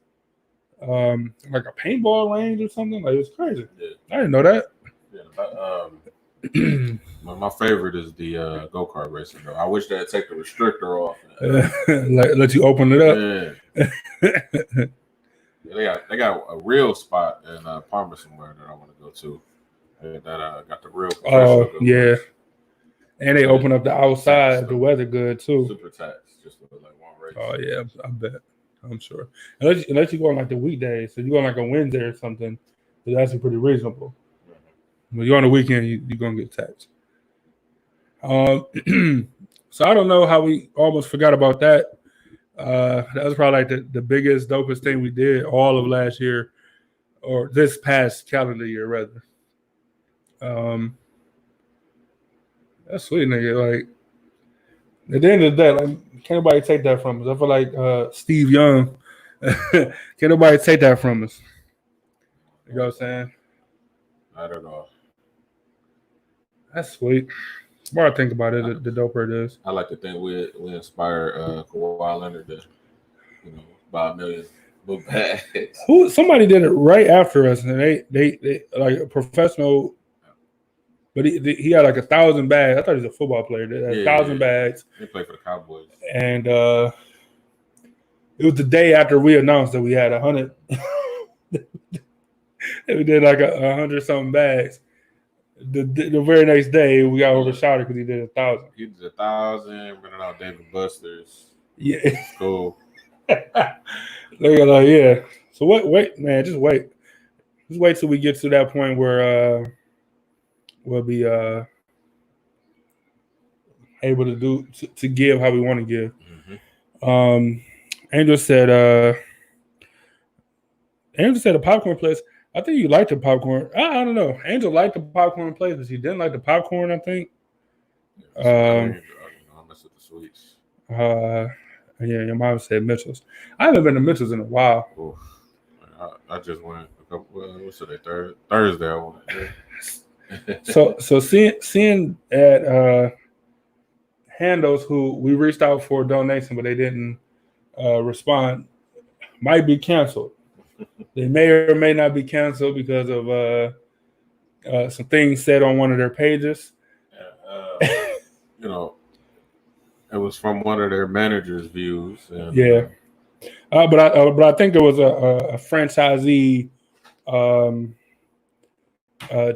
like a paintball range or something. Like it was crazy. Yeah. I didn't know that. Yeah. My favorite is the go-kart racing though. I wish they'd take the restrictor off. Like let you open it up. Yeah. They got a real spot in Palmer somewhere that I want to go to. That got the real. Oh yeah, and they open up the outside. The weather good too. Super tax, just like one race. Oh yeah, I bet. I'm sure. Unless you go on like the weekdays, so you go on like a Wednesday or something, it's actually pretty reasonable. But you're on the weekend, you're gonna get taxed. So I don't know how we almost forgot about that. That was probably like the biggest, dopest thing we did all of last year, or this past calendar year, rather. That's sweet, nigga. Like at the end of the day, like can't nobody take that from us. I feel like Steve Young. Can't nobody take that from us. You know what I'm saying? I don't know. That's sweet. The more I think about it, the doper it is. I like to think we inspire Kawhi Leonard to, buy $1 million book bags. Somebody did it right after us, and they like a professional but he had like 1,000 bags. I thought he was a football player. He had 1,000 bags. He played for the Cowboys. And it was the day after we announced that we had 100. We did like 100-something bags. The very next day, we got overshadowed because he did 1,000. He did 1,000, running out David Buster's. Yeah. Cool. They're like, yeah. So wait, man, just wait. Just wait till we get to that point where we'll be able to give how we want to give. Mm-hmm. Angel said a popcorn place. I think you liked the popcorn. I don't know. Angel liked the popcorn place, but she didn't like the popcorn, I think. I mess with the sweets. Yeah, your mom said Mitchell's. I haven't been to Mitchell's in a while. Oof. I just went a couple. What's today? Thursday. I went. So seeing at Handos, who we reached out for a donation, but they didn't respond, might be canceled. They may or may not be canceled because of some things said on one of their pages. You know, it was from one of their managers' views. And, yeah, but I think it was a franchisee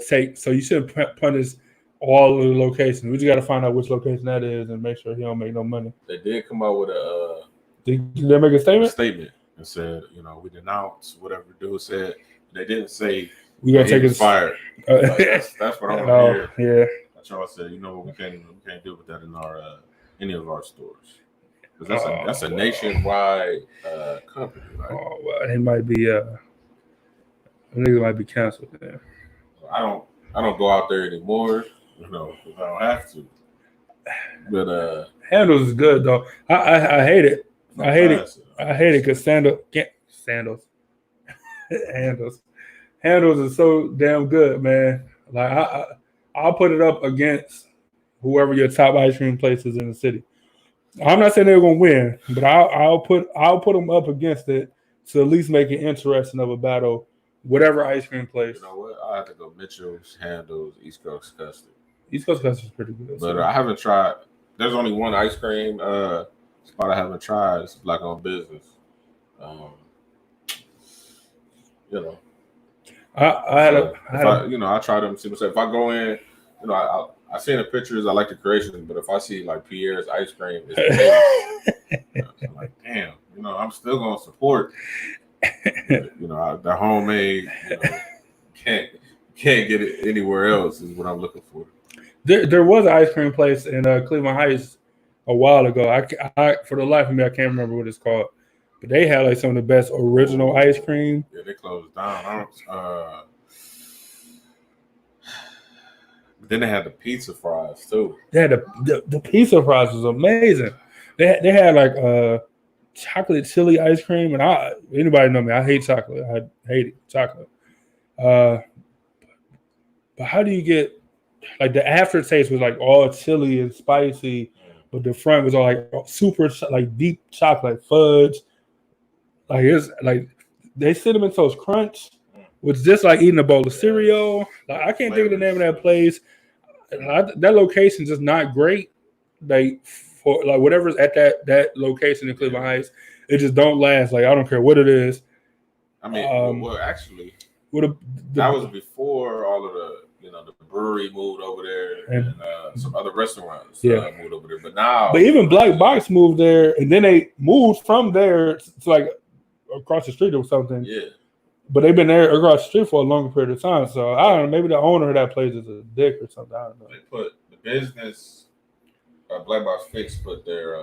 take. So you should punish all of the locations. We just got to find out which location that is and make sure he don't make no money. They did come out with a. Did they make a statement? And said, we denounce whatever dude said. They didn't say we gotta take his fired. That's what I want to hear. Yeah. That's all I said. We can't deal with that in our any of our stores. Because that's a nationwide company, right? Oh well, it might be I think it might be canceled there. I don't go out there anymore, because I don't have to. But Handles is good though. I hate it. I hate it because handles is so damn good, man. Like I'll put it up against whoever your top ice cream place is in the city. I'm not saying they're gonna win, but I'll put them up against it to at least make it interesting of a battle. Whatever ice cream place. You know what? I have to go Mitchell's, Handles, East Coast Custard. East Coast Custard is pretty good. But I haven't tried. There's only one ice cream spot I haven't tried. It's Black Owned Business. I try them. See, if I go in, I see the pictures. I like the creations, but if I see like Pierre's ice cream, it's I'm like, damn. I'm still gonna support. The homemade. Can't get it anywhere else. Is what I'm looking for. There was an ice cream place in Cleveland Heights a while ago. I for the life of me, I can't remember what it's called. But they had like some of the best original ice cream. Yeah, they closed down. Then they had the pizza fries too. They had the pizza fries was amazing. They had like chocolate chili ice cream, and anybody know me, I hate chocolate. I hate chocolate. But how do you get like the aftertaste was like all chili and spicy, but the front was all like super like deep chocolate fudge. Like it's like they Cinnamon Toast Crunch was just like eating a bowl of cereal. Like I can't think of the name of that place. That location just not great. Like for like whatever's at that location in Cleveland Heights, it just don't last. Like I don't care what it is. I mean, actually, that was before all of the the brewery moved over there and some other restaurants moved over there. But even Black Box moved there, and then they moved from there to like across the street or something. Yeah. But they've been there across the street for a longer period of time. So I don't know. Maybe the owner of that place is a dick or something. I don't know. They put the business, Black Box Fix put their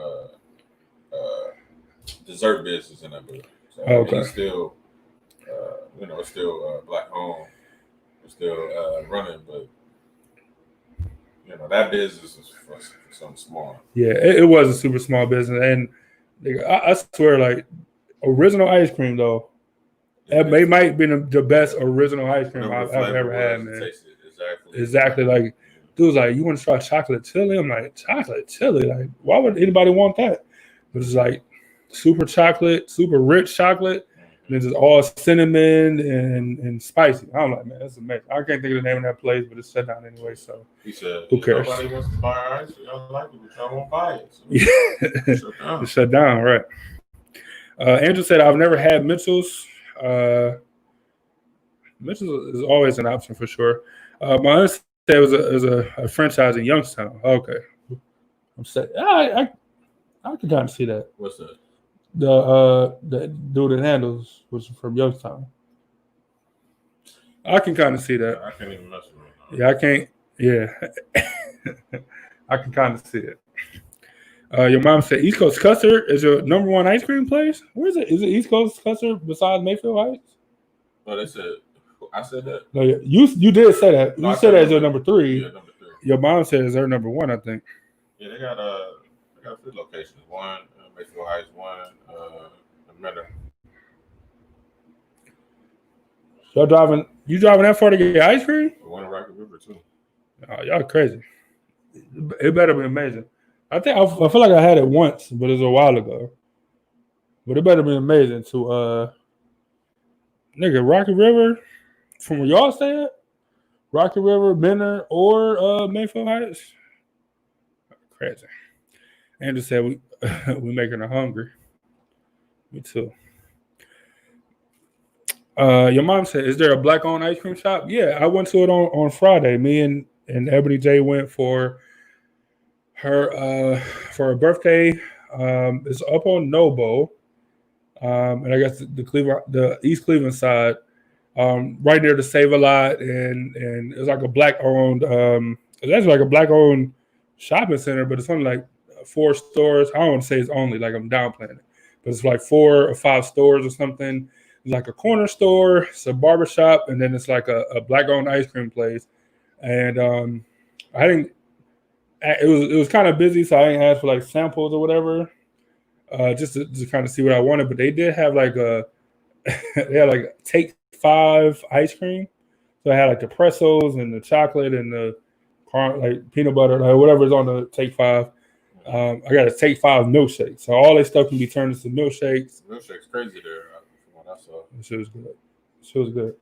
dessert business in that building. So okay. He's still, it's still black owned. It's still running, but that business is for something small. Yeah, it was a super small business, and I swear, like original ice cream though, that might have been the best original ice cream I've ever had, man. Exactly. Like, dude was like, "You want to try chocolate chili?" I'm like, "Chocolate chili? Like, why would anybody want that?" But it's like super chocolate, super rich chocolate, And it's just all cinnamon and spicy. I'm like, man, that's amazing. I can't think of the name of that place, but it's shut down anyway. So He said, who cares? Nobody wants to buy ice. Y'all like it, but y'all won't buy it. So Yeah, shut down. it's shut down, right? Andrew said, I've never had Mitchell's. Mitchell's is always an option for sure. My aunt said it was a franchise in Youngstown. Okay. I'm saying I can kind of see that. What's that? The dude that handles was from Youngstown. I can kind of see that. I can't even mess with it. Yeah, I can't. Yeah, I can kind of see it. Your mom said East Coast Custard is your number one ice cream place. Where is it? Is it East Coast Custard besides Mayfield Heights? No, they said I said that. No, you did say that. No, You I said that as your number- number three. Yeah, number 3. Your mom said it's her number one, I think. Yeah, they got a few locations. One, Mayfield Heights. One, Meta. You driving that far to get ice cream? One in Rocky River too. Oh, y'all crazy. It better be amazing. I feel like I had it once, but it was a while ago. But it better be amazing to nigga, Rocky River, from where y'all stay at? Rocky River, Benner, or Mayfield Heights? Crazy. Andrew said we making her hungry. Me too. Your mom said, is there a black-owned ice cream shop? Yeah, I went to it on Friday. Me and Ebony J went for her birthday. It's up on Nobo. And I guess the East Cleveland side, right near the Save a Lot, and it's like a black-owned. It's actually like a black-owned shopping center, but it's only like 4 stores. I don't want to say it's only, like I'm downplaying it, but it's like 4 or 5 stores or something. It's like a corner store, it's a barbershop, and then it's like a black-owned ice cream place. And I didn't. It was kind of busy, so I didn't ask for like samples or whatever, just to kind of see what I wanted. But they did have like they had like Take 5 ice cream. So I had like the pretzels and the chocolate and the like peanut butter, like whatever's on the Take 5. I got a Take 5 milkshake, so all that stuff can be turned into milkshakes. Milkshake's crazy there. From what I saw. Shit was good. Shit was good.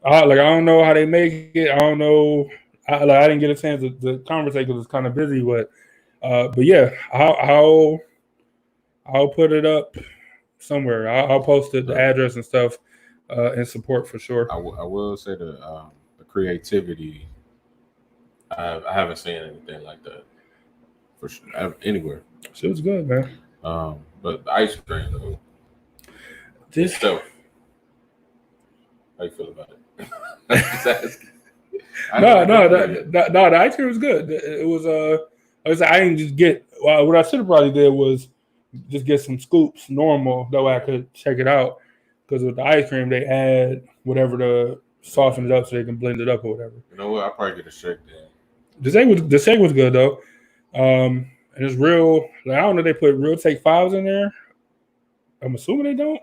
I don't know how they make it. I don't know. I didn't get a chance to conversate because it's kind of busy, but yeah, I'll put it up somewhere. I'll post it, the address and stuff, in support for sure. I will say the creativity. I haven't seen anything like that for sure, anywhere. Shit was good, man. But the ice cream though, This stuff. How you feel about it? No, the ice cream was good. It was I didn't just get. Well, what I should have probably did was just get some scoops normal, that way I could check it out. Because with the ice cream, they add whatever to soften it up so they can blend it up or whatever. You know what? I'll probably get a shake then. The shake was good though, and it's real. Like, I don't know if they put real Take 5s in there. I'm assuming they don't,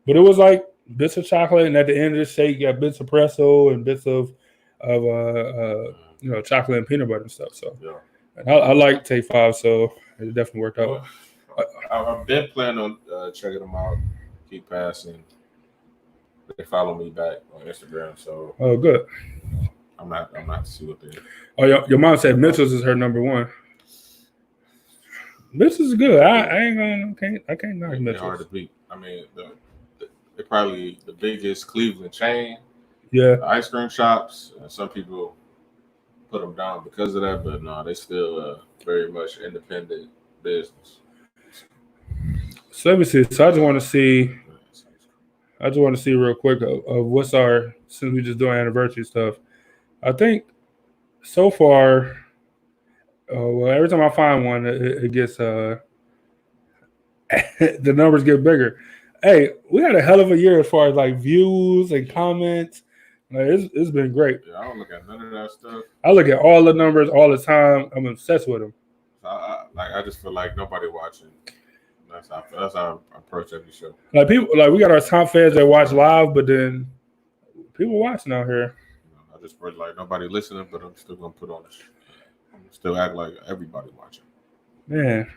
but it was like bits of chocolate, and at the end of the shake, you got bits of pretzel and bits of chocolate and peanut butter and stuff. So, Yeah. and I like Take 5, so it definitely worked out. I've been planning on checking them out. Keep passing. They follow me back on Instagram, so Oh, good. I'm not to see what they. Oh, your mom said Mitchell's is her number one. Mitchell's is good. I can't knock They're Mitchell's. hard to beat. I mean, they're probably the biggest Cleveland chain. Yeah, Ice cream shops. Some people put them down because of that, but no, they still very much independent business. so let me see. So I just want to see real quick of what's our, since we just doing anniversary stuff. I think so far, well, every time I find one, it gets the numbers get bigger. Hey, we had a hell of a year as far as like views and comments. Like, it's been great. Yeah, I don't look at none of that stuff. I look at all the numbers all the time. I'm obsessed with them. I just feel like nobody watching. That's how I approach every show. Like people, like we got our top fans that watch live, but then people watching out here. I just feel like nobody listening, but I'm still gonna put on this. I'm still act like everybody watching. Man,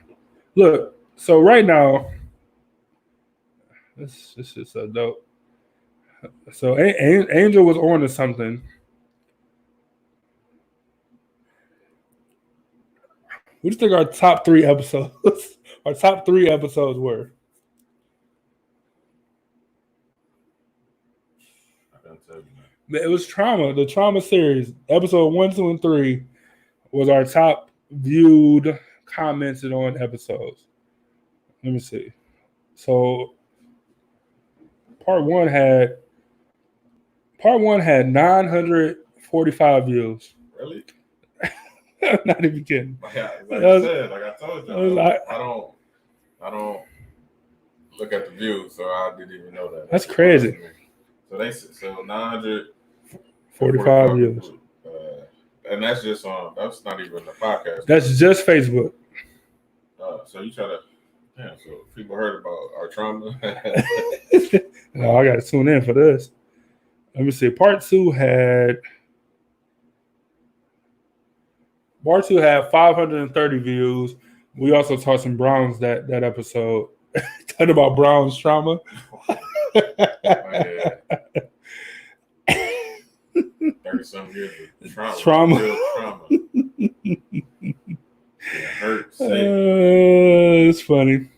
look. So right now, This is so dope. So Angel was on to something. What do you think our top 3 episodes? Our top 3 episodes were? I can't tell you, It was Trauma, the Trauma series. Episode 1, 2, and 3 was our top viewed, commented on episodes. Let me see. So part one had 945 views. Really? Not even kidding. Like I told you, I don't look at the views, so I didn't even know that. That's crazy. So 945 views. And that's just on. That's not even the podcast. That's just Facebook. So you try to. Yeah, so people heard about our trauma. No, I got to tune in for this. Let me see. Part two had 530 views. We also talked some Browns that episode. Talking about Browns trauma. 30-something years of Trauma. Real trauma. It hurts. It's funny.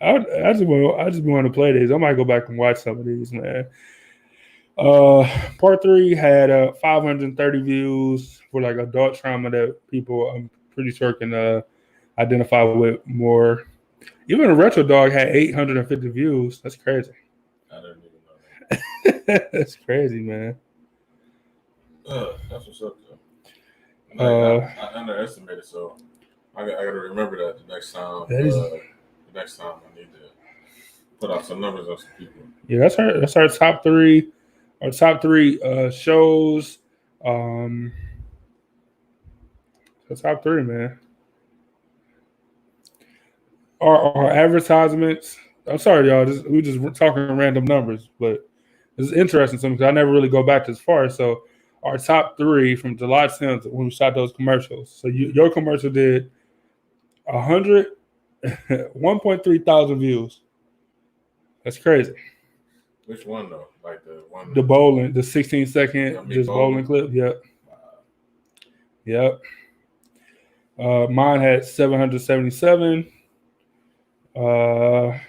I just want to play these. I might go back and watch some of these, man. Part 3 had 530 views for like adult trauma that people, I'm pretty sure, can identify with more. Even a Retro Dog had 850 views. That's crazy. I didn't even know that. That's crazy, man. That's what's up, though. I underestimated, so I got to remember that the next time. The next time I need to put out some numbers on some people. Yeah, that's our top 3. Our top 3 shows. The top 3, man. Our advertisements. I'm sorry, y'all. We just talking random numbers, but it's interesting to me because I never really go back this far. So our top 3 from July 10th when we shot those commercials. So your commercial did 1.3 thousand views. That's crazy. Which one though? Like the one. The bowling, the 16-second just bowling clip. Yep. Yep. Mine had 777. Our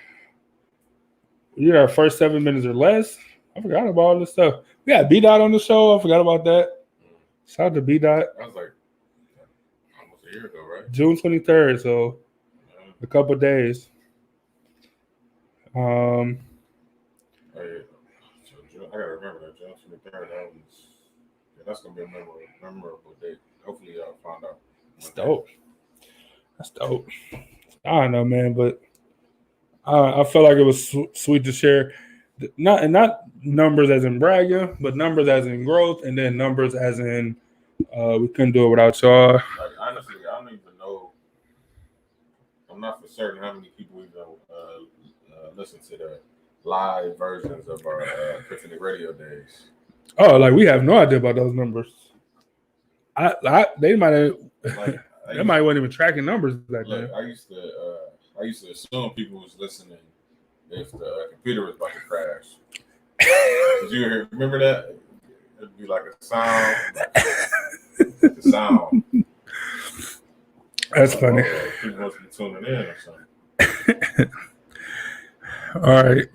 first 7 minutes or less. I forgot about all this stuff. We got B-Dot on the show. I forgot about that. Shout out to B-Dot. That was like almost a year ago, right? June 23rd, so a couple of days. I gotta remember that June 23rd. That's gonna be a memorable date. Hopefully, y'all find out. That's dope. That's dope. I don't know, man, but I felt like it was sweet to share. Not numbers as in bragging, but numbers as in growth, and then numbers as in we couldn't do it without y'all. Like, honestly, I don't even know. I'm not for certain how many people even listen to the live versions of our Epiphany Radio days. Oh, like we have no idea about those numbers. They might have. They might wasn't even tracking numbers back then. I used to assume people was listening if the computer was about to crash. Did you remember that? It'd be like a sound. The sound. That's funny. People must be tuning in or something. All right.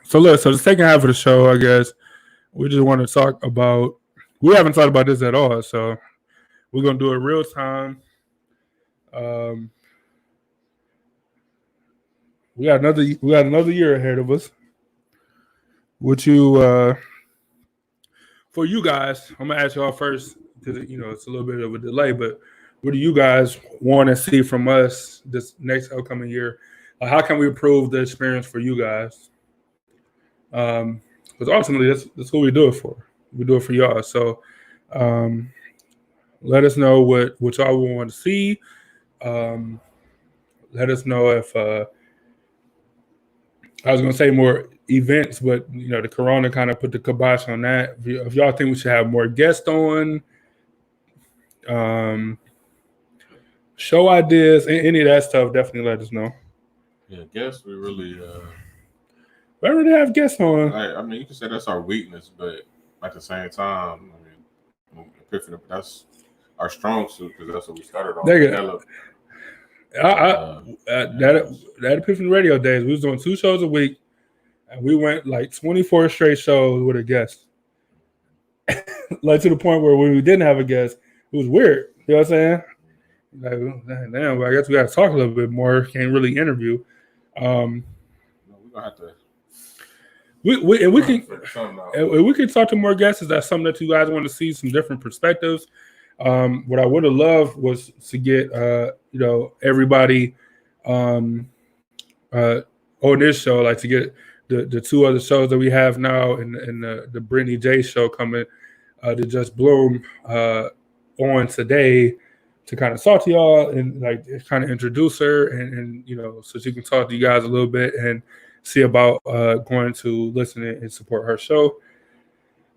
So look, the second half of the show, I guess, we just want to talk about. We haven't talked about this at all, so we're gonna do it real time. We got another year ahead of us. Would you, for you guys, I'm gonna ask y'all first because it's a little bit of a delay, but what do you guys want to see from us this next upcoming year? How can we improve the experience for you guys? Because ultimately, that's what we do it for. We do it for y'all. So let us know what y'all want to see. Let us know if I was going to say more events, but the corona kind of put the kibosh on that. If y'all think we should have more guests on, show ideas, any of that stuff, definitely let us know. Yeah, guess we really. We already have guests on. I mean, you can say that's our weakness, but at the same time, I mean, Epiphany, that's our strong suit because that's what we started on. That Epiphany Radio days, we was doing 2 shows a week, and we went like 24 straight shows with a guest. Like to the point where when we didn't have a guest, it was weird. You know what I'm saying? Like, damn, I guess we got to talk a little bit more. Can't really interview. We're gonna have to. We can talk to more guests. Is that something that you guys want to see, some different perspectives? What I would have loved was to get everybody on this show, like to get the 2 other shows that we have now and the Brittany J show coming to Just Bloom on today to kind of talk to y'all and like kind of introduce her and so she can talk to you guys a little bit and see about going to listen and support her show.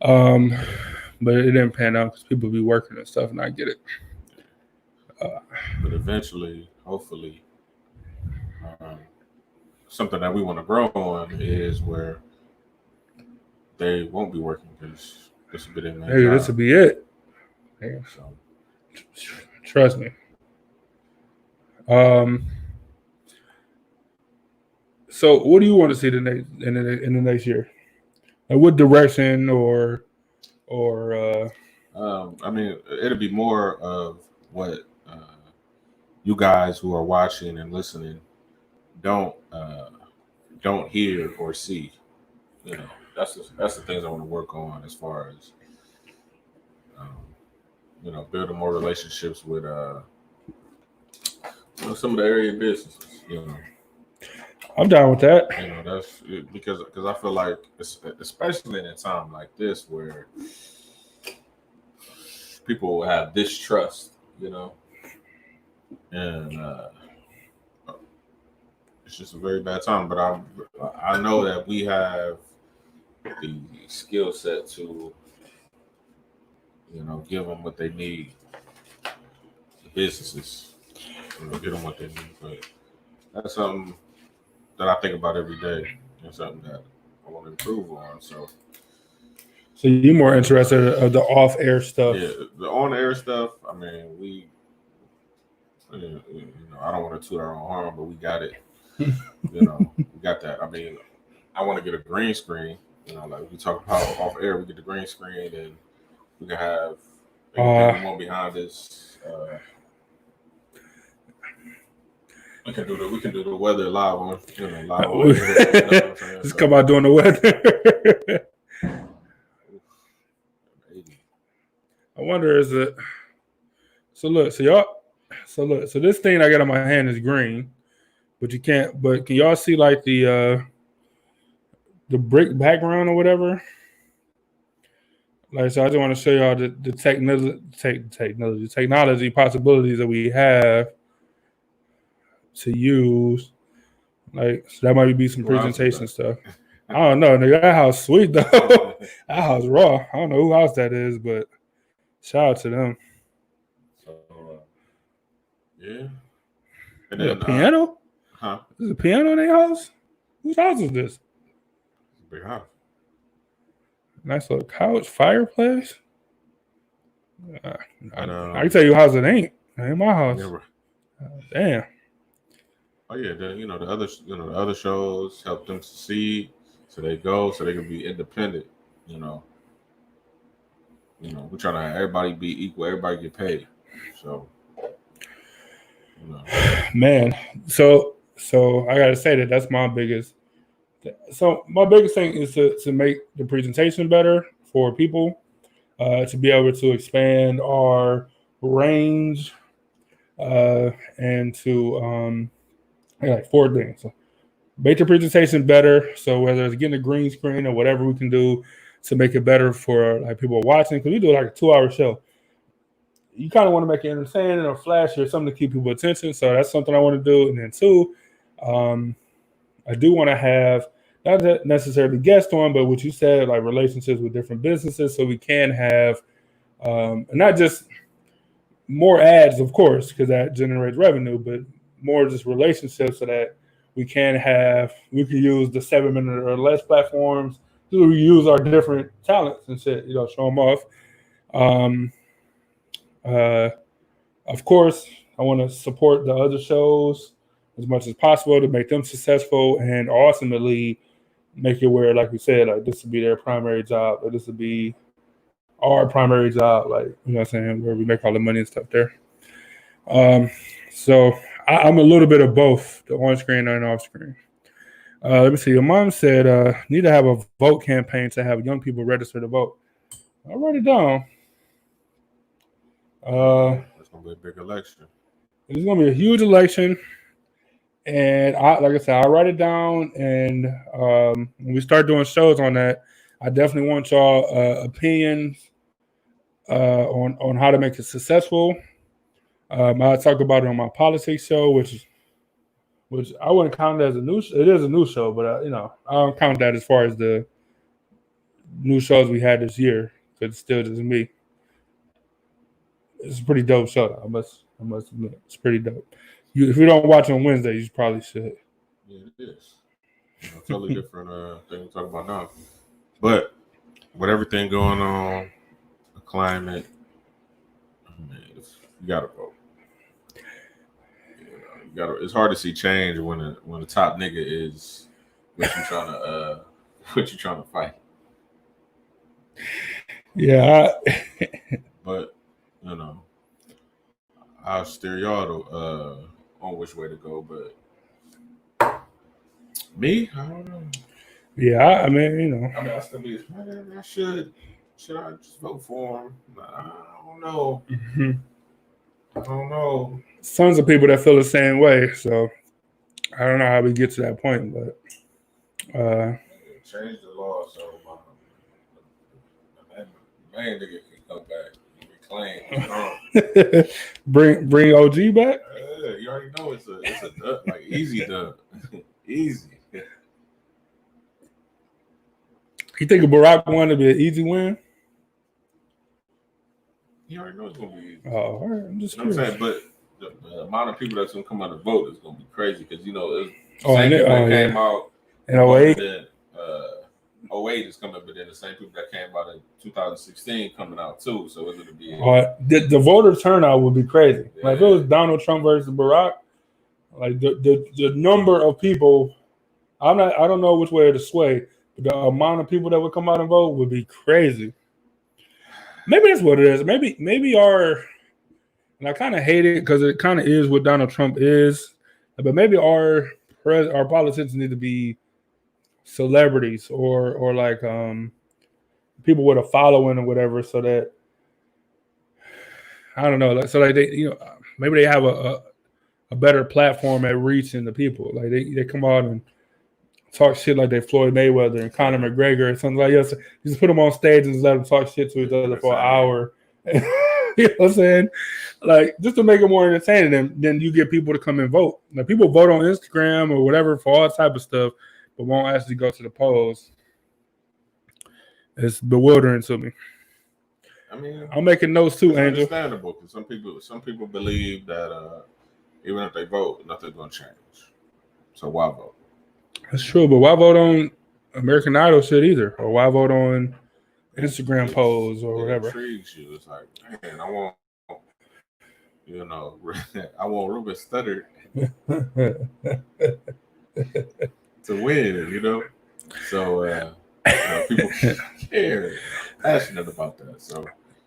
But it didn't pan out because people be working and stuff, and I get it. But eventually, hopefully, something that we want to grow on is where they won't be working because this will be their main job. This will be it. Yeah. So, trust me. So, what do you want to see in the next year? Like what direction or I mean, it'll be more of what you guys who are watching and listening don't hear or see. That's the things I want to work on as far as building more relationships with some of the area businesses. I'm down with that. That's because I feel like, especially in a time like this where people have distrust, and it's just a very bad time. But I know that we have the skill set to, give them what they need. The businesses, give them what they need. But that's something that I think about every day, and something that I want to improve on. So you're more interested of the off-air stuff? Yeah, the on-air stuff. I mean, we, I don't want to toot our own horn, but we got it. We got that. I mean, I want to get a green screen. Like we talk about off-air, we get the green screen, and we can have anything we want behind this. We can do the weather live on, Just come out doing the weather. I wonder is it. So this thing I got on my hand is green, but you can't. But can y'all see like the brick background or whatever? Like, so I just want to show y'all the technology possibilities that we have to use. Like, so that might be some presentation stuff. I don't know. Nigga, that house sweet though. That house raw. I don't know who house that is, but shout out to them. Yeah. And then, a piano? Is a piano in their house? Whose house is this? Big house. Nice little couch, fireplace. I can tell you how it ain't. It ain't my house. Damn. Oh yeah, the other shows help them succeed, so they can be independent. We're trying to have everybody be equal, everybody get paid. So, man, so I gotta say that's my biggest. So my biggest thing is to make the presentation better for people, to be able to expand our range, and to like 4 things. So make the presentation better. So whether it's getting a green screen or whatever we can do to make it better for like people watching, because we do like a 2-hour show. You kind of want to make it entertaining or flashy or something to keep people's attention. So that's something I want to do. And then 2, I do want to have not necessarily guests on, but what you said, like relationships with different businesses, so we can have, and not just more ads, of course, because that generates revenue, but more just relationships so that we can use the 7 minute or less platforms. So we use our different talents and shit, show them off. Um, uh, of course, I want to support the other shows as much as possible to make them successful and ultimately make it where, like we said, like this would be their primary job, or this would be our primary job, like, what I'm saying, where we make all the money and stuff there. So I'm a little bit of both, the on screen and off screen. Let me see. Your mom said need to have a vote campaign to have young people register to vote. I'll write it down. It's gonna be a big election. It's gonna be a huge election, and like I said, I'll write it down. And when we start doing shows on that, I definitely want y'all opinions on how to make it successful. I'll talk about it on my politics show, which I wouldn't count as a new. It is a new show, but I don't count that as far as the new shows we had this year, because it's still just me. It's a pretty dope show. I must admit, it's pretty dope. If you don't watch on Wednesday, you probably should. Yeah, it is. Totally different thing we're talking about now. But with everything going on, the climate, man, you gotta vote. It's hard to see change when the top nigga is what you trying to fight. Yeah. But I'll steer y'all on which way to go. But me, I don't know. Yeah, I mean, I still be. I should I just vote for him? I don't know. Mm-hmm. I don't know. Tons of people that feel the same way. So I don't know how we get to that point, but change the law so my main nigga can come back and reclaim. Bring OG back. You already know it's a dub, like easy dub, easy. You think if Barack won to be an easy win? You already know it's gonna be easy. Oh, all right. I'm just you know what I'm saying, but the amount of people that's gonna come out and vote is gonna be crazy because it's same people that came out in 08. 08 is coming, but then the same people that came out in 2016 coming out too. So it's gonna be the voter turnout would be crazy. Yeah. Like if it was Donald Trump versus Barack, like the number of people, I don't know which way to sway, but the amount of people that would come out and vote would be crazy. Maybe that's what it is. Maybe and I kind of hate it because it kind of is what Donald Trump is, but maybe our politicians need to be celebrities or like people with a following or whatever, so that I don't know, so like they maybe they have a better platform at reaching the people. Like they come out and talk shit like they Floyd Mayweather and Conor McGregor and something like that. So just put them on stage and just let them talk shit to each other for an hour. You know what I'm saying? Like just to make it more entertaining, and then you get people to come and vote. Like people vote on Instagram or whatever for all type of stuff, but won't actually go to the polls. It's bewildering to me. I mean, I'm making notes too, Angel. Understandable, because some people believe that even if they vote, nothing's gonna change. So why vote? That's true, but why vote on American Idol shit either, or why vote on Instagram polls or whatever? It intrigues you. It's like, man, I want Ruben Studdard to win, So people care, passionate about that.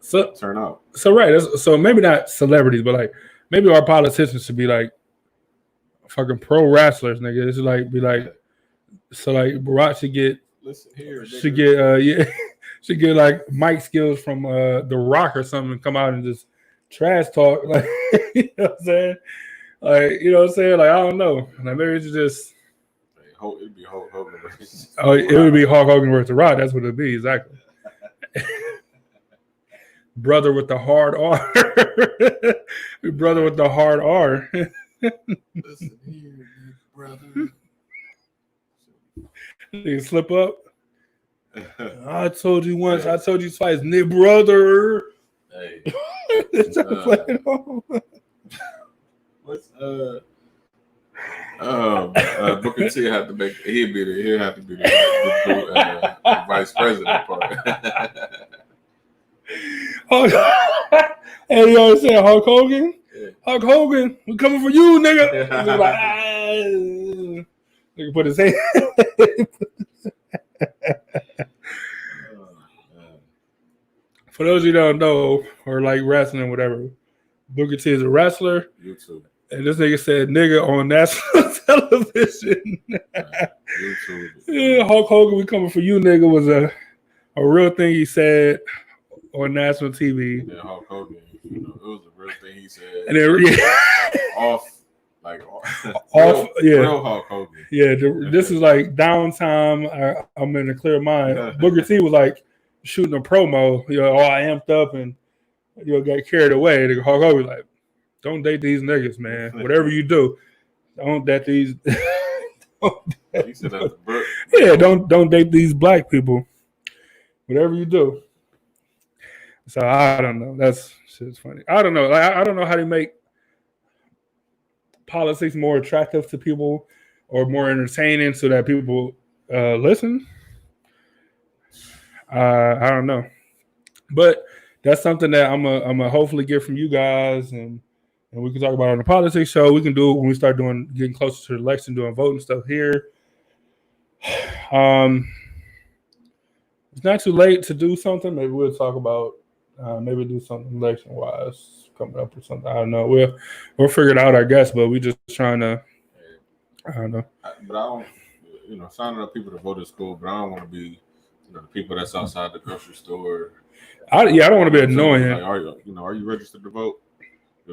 So turn out. So right. So maybe not celebrities, but like maybe our politicians should be like fucking pro wrestlers, nigga. It's like be like, so like Barack should get should get like mic skills from The Rock or something and come out and just trash talk, like you know what I'm saying? Like, you know what I'm saying? Like, I don't know. Like maybe it's just it'd be Hulk Hogan versus it would be Hulk Hogan versus The Rock. That's what it'd be, exactly. Brother with the hard R. Brother with the hard R. Listen here, brother. You slip up. I told you once, I told you twice, brother. Hey, What's Booker T had to make. He'll have to be the vice president part. And you always say Hulk Hogan. Yeah. Hulk Hogan, we coming for you, nigga. He's like, nigga put his hand. For those of you who don't know, or like wrestling, whatever, Booker T is a wrestler. YouTube. And this nigga said nigga on national television. YouTube. Yeah, Hulk Hogan, we coming for you, nigga, was a real thing he said on national TV. Yeah, Hulk Hogan, it was a real thing he said. And then, real Hulk Hogan. Yeah, this is like downtime. I'm in a clear mind. Booker T was like shooting a promo, all amped up and got carried away. The Hulk Hogan was like, don't date these niggas, man. Whatever you do, don't date these. Don't date these black people. Whatever you do. So I don't know. That's shit's funny. I don't know. I don't know how to make politics more attractive to people or more entertaining so that people listen. I don't know, but that's something that I'm a hopefully get from you guys and we can talk about it on the politics show. We can do it when we start getting closer to the election, doing voting stuff here. It's not too late to do something. Maybe we'll talk about maybe do something election wise coming up or something. I don't know. We'll figure it out, I guess. But we just trying to. I don't know. But I don't. Signing up people to vote is cool, but I don't want to be the people that's outside the grocery store. I don't want to be annoying. Like, are you registered to vote?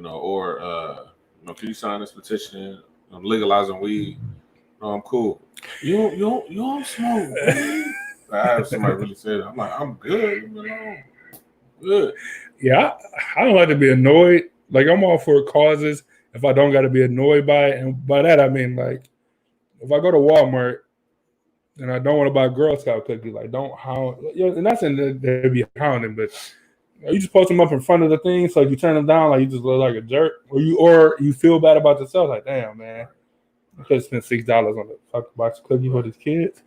Or can you sign this petition? I'm legalizing weed. No, I'm cool. You don't smoke. I have somebody really say that. I'm like, I'm good. Good. Yeah, I don't like to be annoyed. Like, I'm all for causes if I don't got to be annoyed by it. And by that, I mean, like, if I go to Walmart and I don't want to buy Girl Scout cookies, like, don't hound. And that's in they'd be hounding, but you just post them up in front of the thing, so if you turn them down, like, you just look like a jerk, or you feel bad about yourself, like, damn, man, I could have spent $6 on the fucking box of cookies for these kids.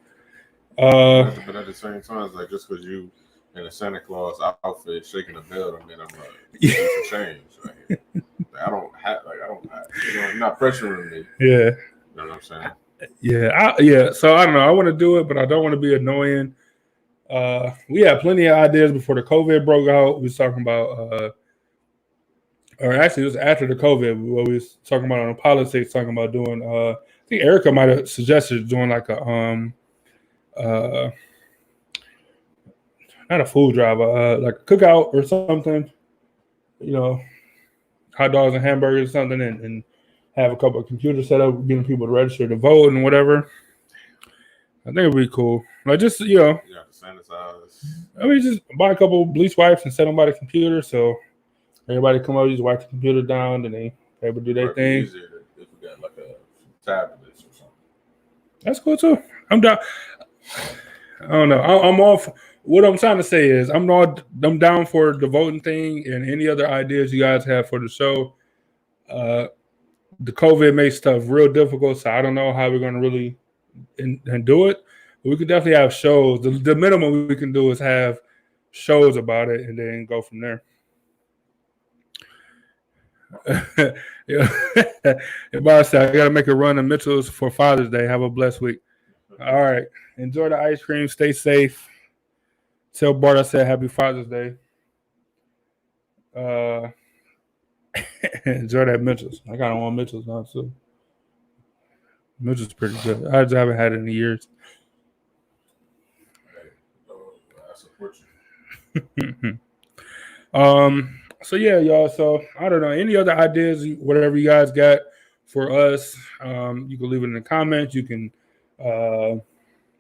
But at the same time, it's like just because you in a Santa Claus outfit shaking a bell, I mean, I'm like, change. Right? I don't have, not pressuring me. Yeah. You know what I'm saying? Yeah. So I don't know. I want to do it, but I don't want to be annoying. We had plenty of ideas before the COVID broke out. We was talking about, or actually, it was after the COVID. What we was talking about on the politics, talking about doing. I think Erica might have suggested doing like a not a food drive, like a cookout or something. Hot dogs and hamburgers or something, and have a couple of computers set up, getting people to register to vote and whatever. I think it'd be cool. Like, just Yeah, sanitize. I mean, just buy a couple of bleach wipes and set them by the computer, so everybody come over, just wipe the computer down, and they able to do their thing. Easier if we got like a tablet or something. That's cool too. I'm down. I don't know. I'm off. What I'm trying to say is I'm down for the voting thing and any other ideas you guys have for the show. The COVID makes stuff real difficult, so I don't know how we're going to really and do it. But we could definitely have shows. The minimum we can do is have shows about it and then go from there. Everybody said I got to make a run to Mitchell's for Father's Day. Have a blessed week. All right. Enjoy the ice cream. Stay safe. Tell Bart I said Happy Father's Day. Enjoy that Mitchell's. I kind of want Mitchell's now too. Mitchell's pretty good. I just haven't had it in years. I support you. So yeah, y'all. So I don't know. Any other ideas, whatever you guys got for us, you can leave it in the comments. You can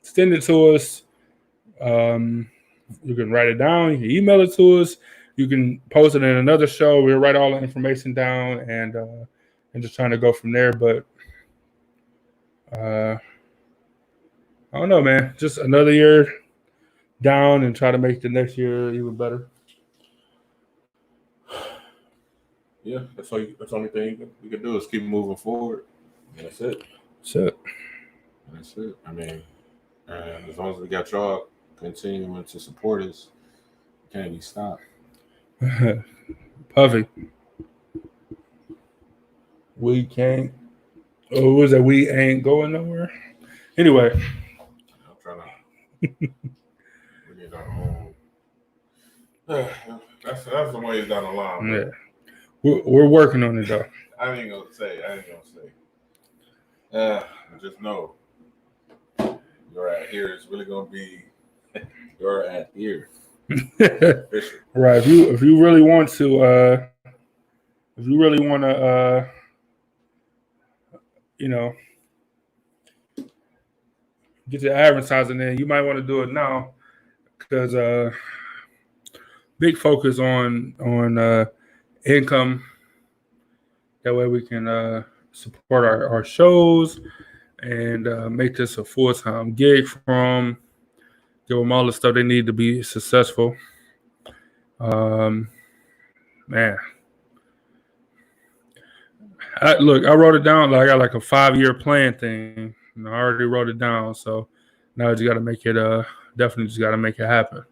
send it to us. You can write it down. You can email it to us. You can post it in another show. We'll write all the information down and just trying to go from there. But I don't know, man. Just another year down and try to make the next year even better. Yeah, that's the only thing we can do is keep moving forward. And that's it. That's it. I mean, as long as we got y'all continuing to support us, can't be stopped. Perfect. We can't. Oh, was that we ain't going nowhere? Anyway. I'm trying to. We need our own. That's the ways down the line. Yeah. We're working on it though. I ain't gonna say. Just know your ad here is really gonna be your ad here. Right. If you really want to get your advertising in, you might want to do it now because big focus on income. That way we can support our shows and make this a full-time gig from, give them all the stuff they need to be successful. Man. I wrote it down. I got like a 5-year plan thing. I already wrote it down. So now I just got to make it, definitely just got to make it happen.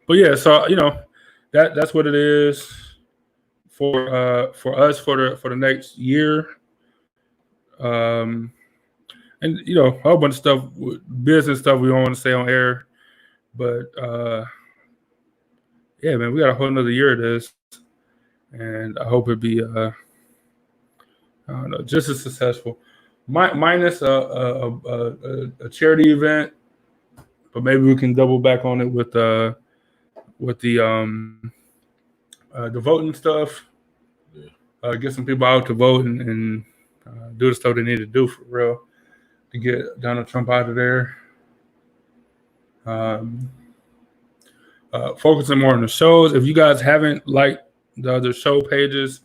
But yeah, so that's what it is for us for the next year. And a whole bunch of stuff, business stuff we don't want to say on air, but yeah, man, we got a whole nother year of this, and I hope it be I don't know, just as successful. Minus a charity event, but maybe we can double back on it with the voting stuff. Yeah. Get some people out to vote and do the stuff they need to do for real to get Donald Trump out of there. Focusing more on the shows. If you guys haven't liked the other show pages,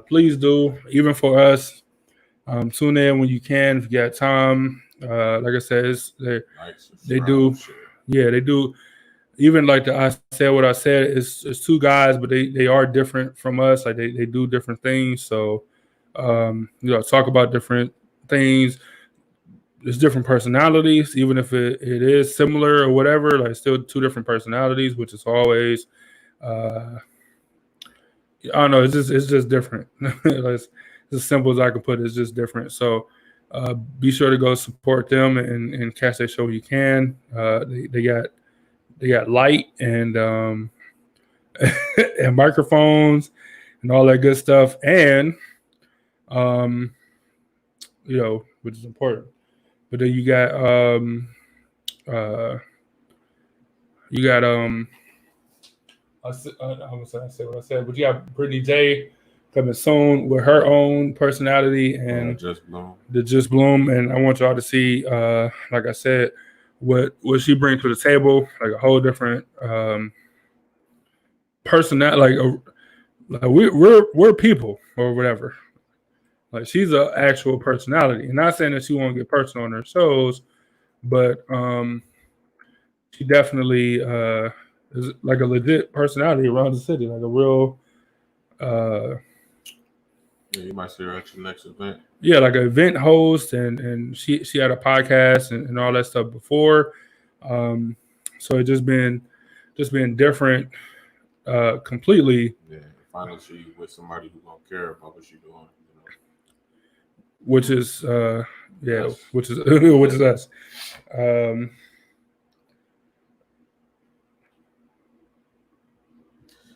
please do. Even for us, tune in when you can if you got time. Like I said, they do. Yeah, they do. Even like I said what I said, it's two guys, but they are different from us. Like they do different things. So talk about different things. There's different personalities, even if it is similar or whatever. Like still two different personalities, which is always I don't know. It's just different. It's as simple as I can put it. It's just different. So be sure to go support them and catch their show when you can. They got light and and microphones and all that good stuff, and which is important. But then you got I'm gonna say what I said, but you got Brittany J coming soon with her own personality and the Just Bloom, and I want y'all to see, like I said, what she brings to the table, like a whole different personality. Like we're people or whatever. Like she's an actual personality, and not saying that she won't get personal on her shows, but she definitely is like a legit personality around the city, like a real. You might see her at your next event. Yeah, like an event host, and she had a podcast and all that stuff before. So it just been different, completely. Yeah, finally she with somebody who don't care about what she's doing. Which is yes. which is us.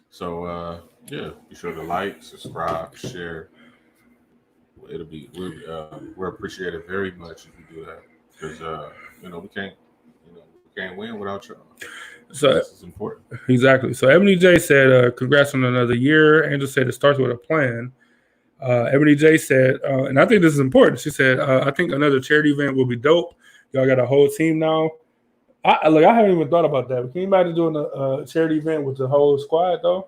So yeah, be sure to like, subscribe, share. We're appreciated very much if you do that, because we can't win without y'all. So this is important. Exactly. So Ebony J said, "Congrats on another year." Angel said it starts with a plan. Ebony J said, and I think this is important. She said, "I think another charity event will be dope. Y'all got a whole team now." I haven't even thought about that. Can you imagine doing a charity event with the whole squad though?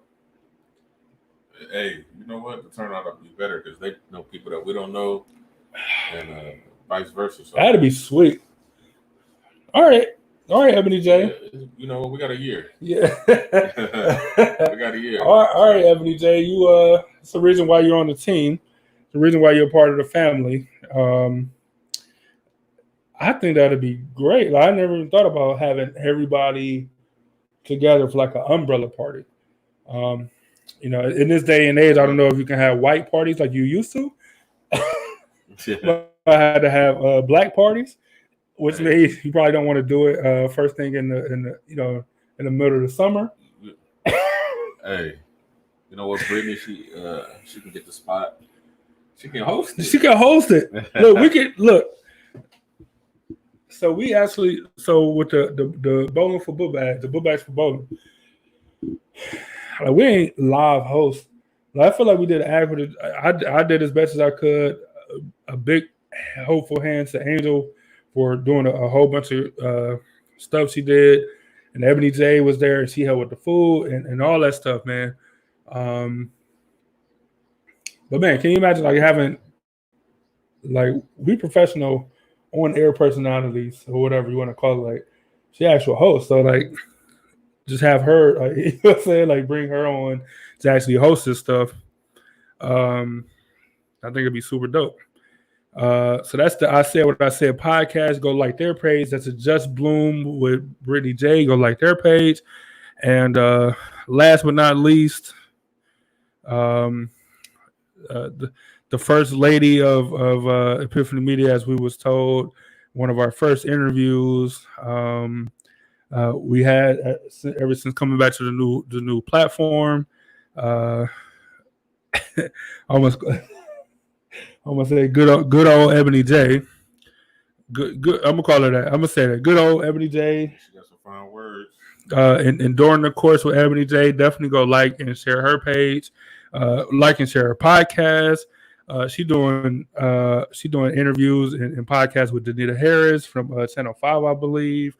Hey, you know what? The turnout will be better because they know people that we don't know, and vice versa. So that'd be sweet. All right, All right, Ebony J. You know, we got a year. Yeah. We got a year. All right, Ebony J. You it's the reason why you're on the team. The reason why you're part of the family. I think that'd be great. Like, I never even thought about having everybody together for like an umbrella party. You know, in this day and age, I don't know if you can have white parties like you used to. But I had to have black parties, which means you probably don't want to do it first thing in the you know, in the middle of the summer. Hey, you know what, Brittany? She can get the spot. She can host it. She can host it. Look. So we actually with the bowling for book bags, the book bags for bowling. Like, we ain't live host. Like, I feel like we did average. I did as best as I could. A big hopeful hands to Angel for doing a whole bunch of stuff she did, and Ebony J was there and she helped with the food and all that stuff, man. But man, can you imagine like having like we professional on air personalities or whatever you want to call it, like she actual host, so like just have her, like, you know what I'm saying, like bring her on to actually host this stuff. I think it'd be super dope. So that's the I Said What I Said podcast. Go like their page. That's a Just Bloom with Brittany J. Go like their page. And last but not least, the first lady of Epiphany Media, as we was told, one of our first interviews. We had ever since coming back to the new platform. Almost say good old Ebony J. Good. I'm gonna call her that. I'm gonna say that. Good old Ebony J. She got some fine words. And during the course with Ebony J, definitely go like and share her page. Like and share her podcast. She doing interviews and podcasts with Danita Harris from Channel 5, I believe,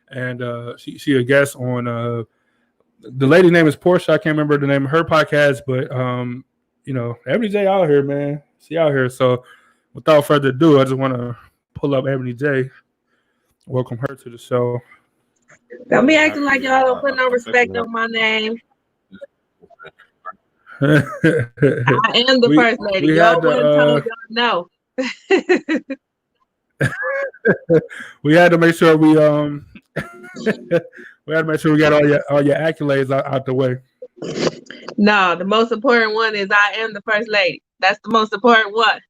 and she a guest on the lady name is Portia. I can't remember the name of her podcast, but you know, Ebony J out here, man. She out here. So without further ado, I just want to pull up Ebony J. Welcome her to the show. Don't be acting like y'all don't put no respect on my name. I am the first lady. Y'all wouldn't tell y'all no. We had to make sure we got all your accolades out the way. No, the most important one is I am the first lady. That's the most important one.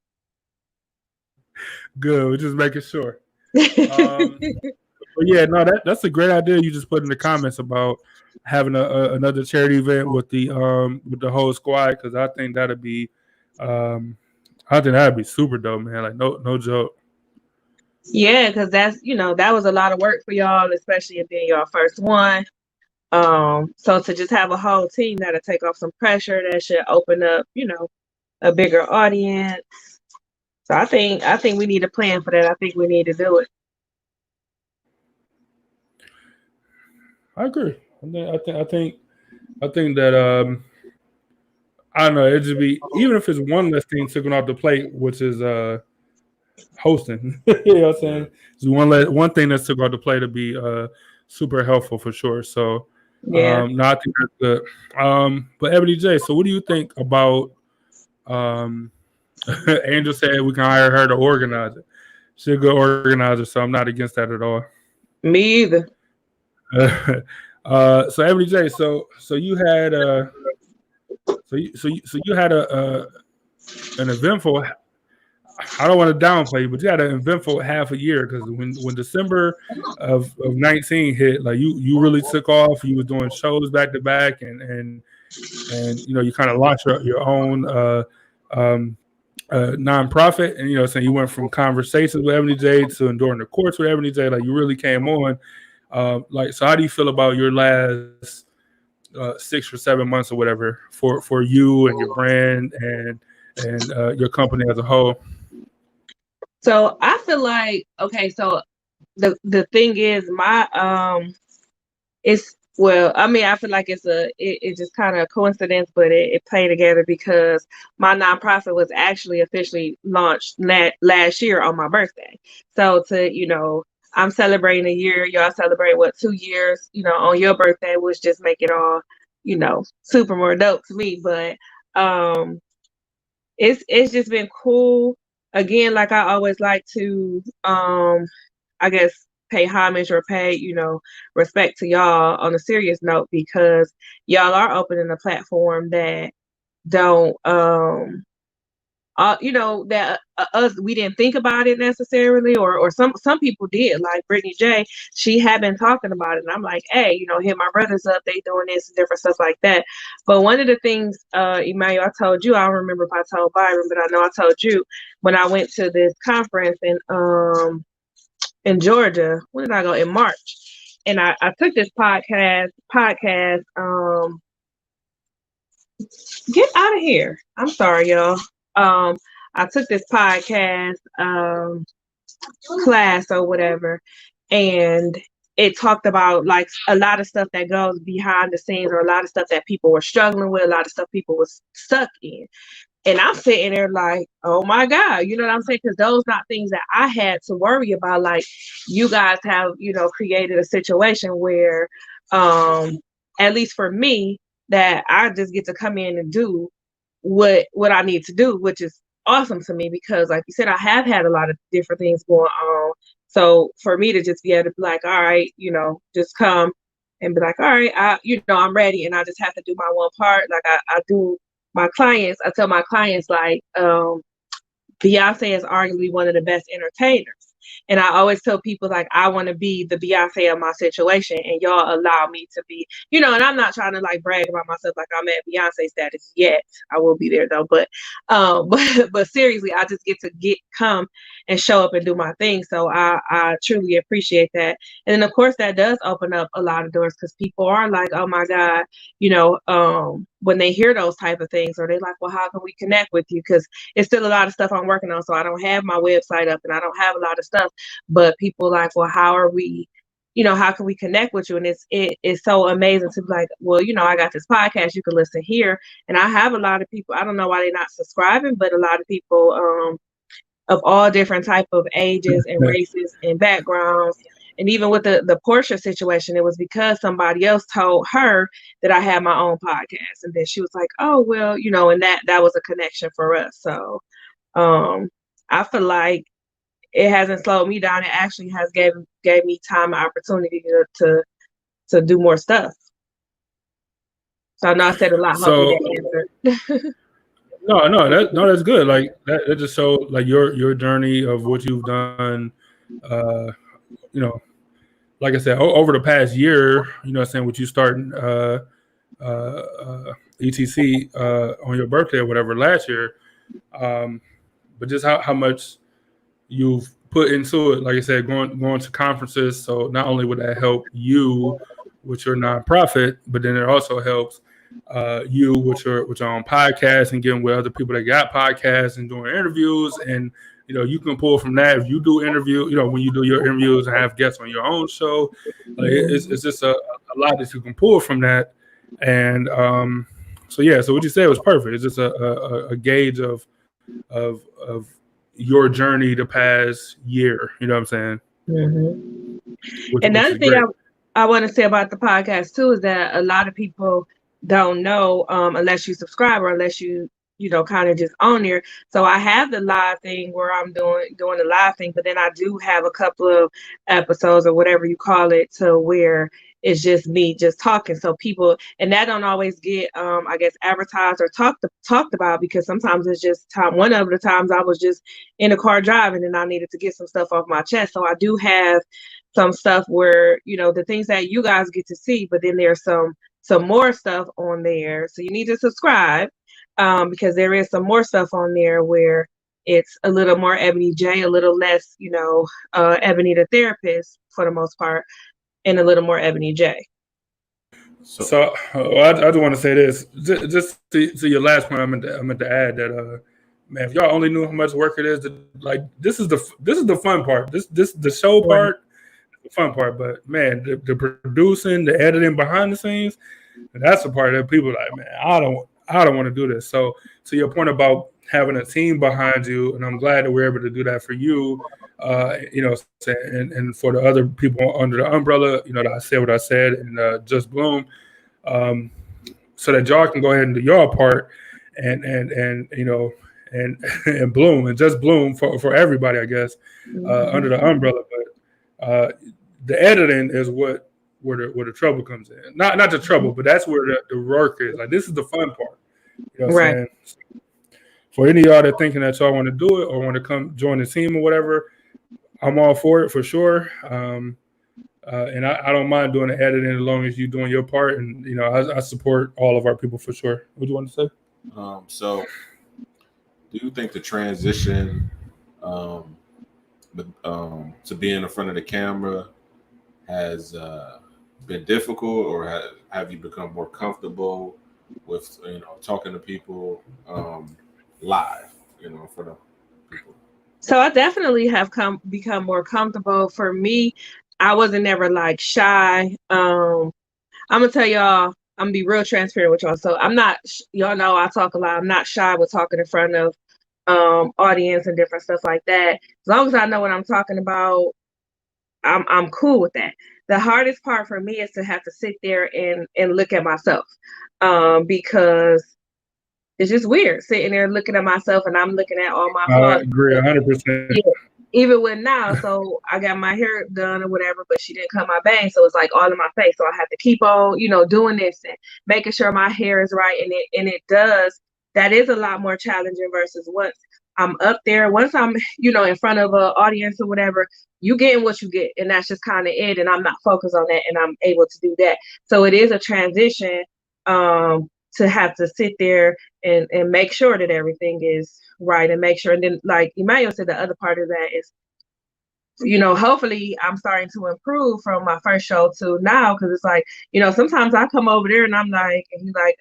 Good. We're just making sure. But yeah, no, that's a great idea you just put in the comments about having another charity event with the whole squad, because I think that'd be super dope, man. Like no joke. Yeah, because that's, you know, that was a lot of work for y'all, especially if being your first one. So to just have a whole team that'll take off some pressure, that should open up, you know, a bigger audience. So I think we need a plan for that. I think we need to do it. I agree. I think that I don't know. It just be, even if it's one less thing taken off the plate, which is hosting. You know what I'm saying? It's one thing that's took off the plate to be super helpful for sure. So yeah, no, I think that's good. But Ebony J, so what do you think about Angel said we can hire her to organize it. She's a good organizer, so I'm not against that at all. Me either. So Ebony J, so you had you had an eventful. I don't want to downplay you, but you had an eventful half a year, because when December of 19 hit, like you really took off. You were doing shows back to back, and you know, you kind of launched your own nonprofit, and you know, saying you went from conversations with Ebony J to enduring the courts with Ebony J. Like, you really came on. Like, so how do you feel about your last 6 or 7 months or whatever for you and your brand and your company as a whole? So I feel like, okay, so the thing is, my it's, well, I mean, I feel like it's just kind of a coincidence, but it played together because my nonprofit was actually officially launched last year on my birthday. So to, you know, I'm celebrating a year. Y'all celebrate 2 years, on your birthday, which just make it all, super more dope to me. But it's just been cool. Again, like I always like to I guess pay homage or pay, respect to y'all on a serious note, because y'all are opening a platform that don't that us, we didn't think about it necessarily, or some people did, like Brittany J. She had been talking about it, and I'm like, hey, hit my brothers up, they doing this and different stuff like that. But one of the things, Emmanuel, I told you, I don't remember if I told Byron, but I know I told you when I went to this conference in Georgia. When did I go? In March. And I took this podcast, get out of here. I'm sorry, y'all. I took this podcast class or whatever, and it talked about like a lot of stuff that goes behind the scenes, or a lot of stuff that people were struggling with, a lot of stuff people was stuck in. And I'm sitting there like, oh my God, you know what I'm saying? Because those not things that I had to worry about. Like, you guys have, created a situation where, at least for me, that I just get to come in and do what I need to do, which is awesome to me, because like you said, I have had a lot of different things going on. So for me to just be able to be like, all right, just come and be like, all right, I'm ready, and I just have to do my one part. Like I do my clients, I tell my clients, like, Beyonce is arguably one of the best entertainers. And I always tell people, like, I want to be the Beyonce of my situation, and y'all allow me to be, and I'm not trying to like brag about myself like I'm at Beyonce status yet. I will be there though, but seriously, I just get to come and show up and do my thing. So I truly appreciate that. And then of course that does open up a lot of doors, because people are like, oh my God, when they hear those type of things, or they like, well, how can we connect with you? Because it's still a lot of stuff I'm working on. So I don't have my website up, and I don't have a lot of stuff, but people like, well, how are we, how can we connect with you? And it's so amazing to be like, well, I got this podcast, you can listen here. And I have a lot of people, I don't know why they're not subscribing, but a lot of people of all different type of ages and races and backgrounds. And even with the Portia situation, it was because somebody else told her that I had my own podcast. And then she was like, oh, well, and that was a connection for us. So I feel like it hasn't slowed me down. It actually has gave me time and opportunity to do more stuff. So I know I said a lot. So, that's good. Like that just showed like your journey of what you've done. Like I said, over the past year, with you starting ETC on your birthday or whatever last year, but just how much you've put into it. Like I said, going to conferences. So not only would that help you with your nonprofit, but then it also helps you with your own podcast and getting with other people that got podcasts and doing interviews. And you can pull from that if you do interview. When you do your interviews and have guests on your own show, like it's just a lot that you can pull from that. And so what you said was perfect. It's just a gauge of your journey the past year. You know what I'm saying? Mm-hmm. Another thing I want to say about the podcast too is that a lot of people don't know unless you subscribe, or unless you kind of just on there. So I have the live thing where I'm doing the live thing, but then I do have a couple of episodes or whatever you call it, to where it's just me just talking. So people, and that don't always get I guess advertised or talked about, because sometimes it's just time. One of the times I was just in the car driving and I needed to get some stuff off my chest. So I do have some stuff where the things that you guys get to see, but then there's some more stuff on there. So you need to subscribe. Because there is some more stuff on there where it's a little more Ebony J, a little less, Ebony the therapist for the most part, and a little more Ebony J. So I just want to say this, just to your last point. I meant to add that, man, if y'all only knew how much work it is, this is the fun part. This the show part, the fun part. But man, the producing, the editing behind the scenes, that's the part that people are like, man, I don't want to do this. So to your point about having a team behind you, and I'm glad that we're able to do that for you. And for the other people under the umbrella, that I said what I said, and Just Bloom, so that y'all can go ahead and do your part, and and bloom and just bloom for everybody, I guess, under the umbrella. But the editing is where the trouble comes in. Not the trouble, but that's where the work is. Like, this is the fun part. You know what I'm saying? For any of y'all that thinking that y'all want to do it or want to come join the team or whatever, I'm all for it for sure. And I don't mind doing the editing as long as you're doing your part. And I support all of our people for sure. What do you want to say? So, do you think the transition to being in front of the camera has been difficult, or have you become more comfortable with talking to people live, in front of people? So I definitely have become more comfortable. For me, I wasn't never like shy. I'm gonna tell y'all, I'm gonna be real transparent with y'all. So I'm not, y'all know I talk a lot. I'm not shy with talking in front of audience and different stuff like that. As long as I know what I'm talking about, I'm cool with that. The hardest part for me is to have to sit there and look at myself, because it's just weird sitting there looking at myself, and I'm looking at all my flaws. I agree 100%. Yeah. Even with now, so I got my hair done or whatever, but she didn't cut my bangs, so it's like all in my face. So I have to keep on, doing this and making sure my hair is right, and it does. That is a lot more challenging versus once I'm up there. Once I'm, in front of an audience or whatever, you getting what you get, and that's just kind of it. And I'm not focused on that, and I'm able to do that. So it is a transition to have to sit there and make sure that everything is right, and make sure. And then, like Emmanuel said, the other part of that is, hopefully I'm starting to improve from my first show to now, because it's like, sometimes I come over there and I'm like, and he's like,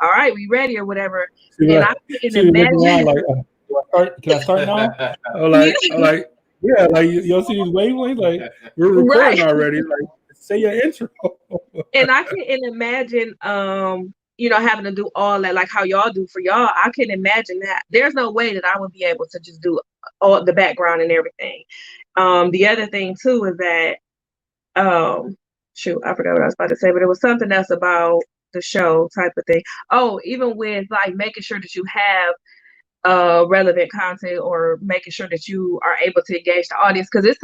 all right, we ready or whatever. And I couldn't imagine. Like, can I start now? Yeah, like you'll see these wavelengths, like we're recording already. Like, say your intro. And I couldn't imagine, having to do all that, like how y'all do for y'all. I couldn't imagine that. There's no way that I would be able to just do all the background and everything. The other thing too is that, I forgot what I was about to say, but it was something else about the show type of thing. Oh, even with like making sure that you have relevant content, or making sure that you are able to engage the audience, because it is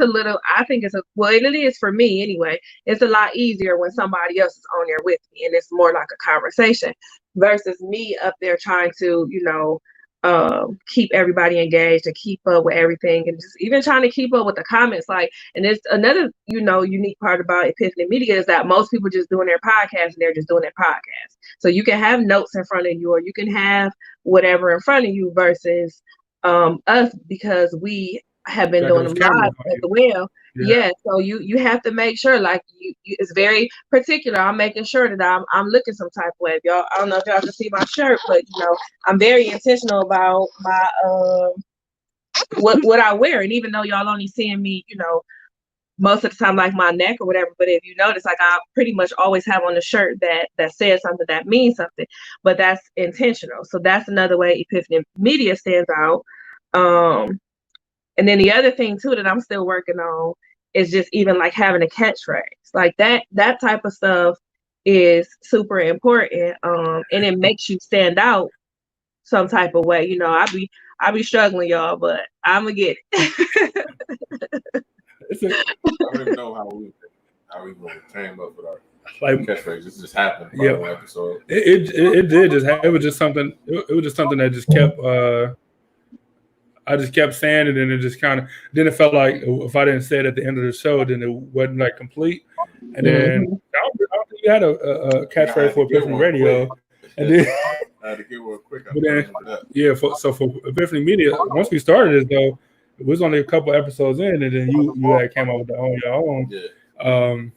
for me anyway. It's a lot easier when somebody else is on there with me, and it's more like a conversation versus me up there trying to keep everybody engaged and keep up with everything, and just even trying to keep up with the comments. Like, and it's another unique part about Epiphany Media is that most people just doing their podcast, and they're just doing their podcast. So you can have notes in front of you, or you can have whatever in front of you, versus us, because we have been doing them live as well. Yeah. So you have to make sure, like, you it's very particular. I'm making sure that I'm looking some type of way. Y'all, I don't know if y'all can see my shirt, but I'm very intentional about my what I wear. And even though y'all only seeing me, most of the time, like my neck or whatever, but if you notice, like, I pretty much always have on a shirt that says something, that means something, but that's intentional. So that's another way Epiphany Media stands out. And then the other thing too that I'm still working on is just even like having a catchphrase. Like that type of stuff is super important. And it makes you stand out some type of way. I be struggling, y'all, but I'm gonna get it. I don't even know how we came up with our catchphrase. This just happened. Yeah. Episode. It did just happen. It was just something. It was just something that just kept. I just kept saying it, and it just kind of. Then it felt like if I didn't say it at the end of the show, then it wasn't like complete. And then I don't think you had a catchphrase for Epiphany Radio. And then I had to get one quick. So for Epiphany Media, once we started it, though, it was only a couple episodes in, and then you had came up with the own your own.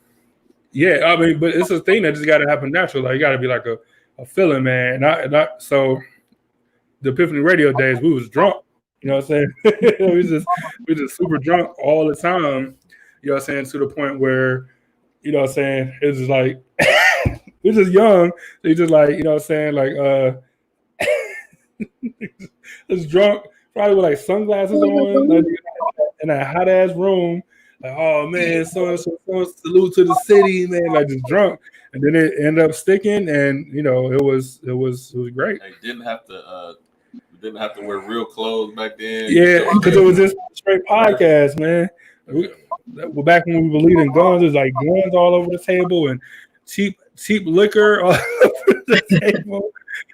Yeah. I mean, but it's a thing that just got to happen naturally. Like, you got to be like a feeling, man. So the Epiphany Radio days, we was drunk. You know what I'm saying? we just super drunk all the time. You know what I'm saying? To the point where, you know what I'm saying, it's just like we're just young. So you just like, you know what I'm saying, like was drunk, probably with like sunglasses on, like, in a hot ass room. Like, oh man, so salute to the city, man. Like just drunk, and then it ended up sticking, and it was great. They didn't have to wear real clothes back then. Yeah, because it was just straight podcast, man. Well, back when we believed in guns, there's like guns all over the table and cheap liquor all over the table.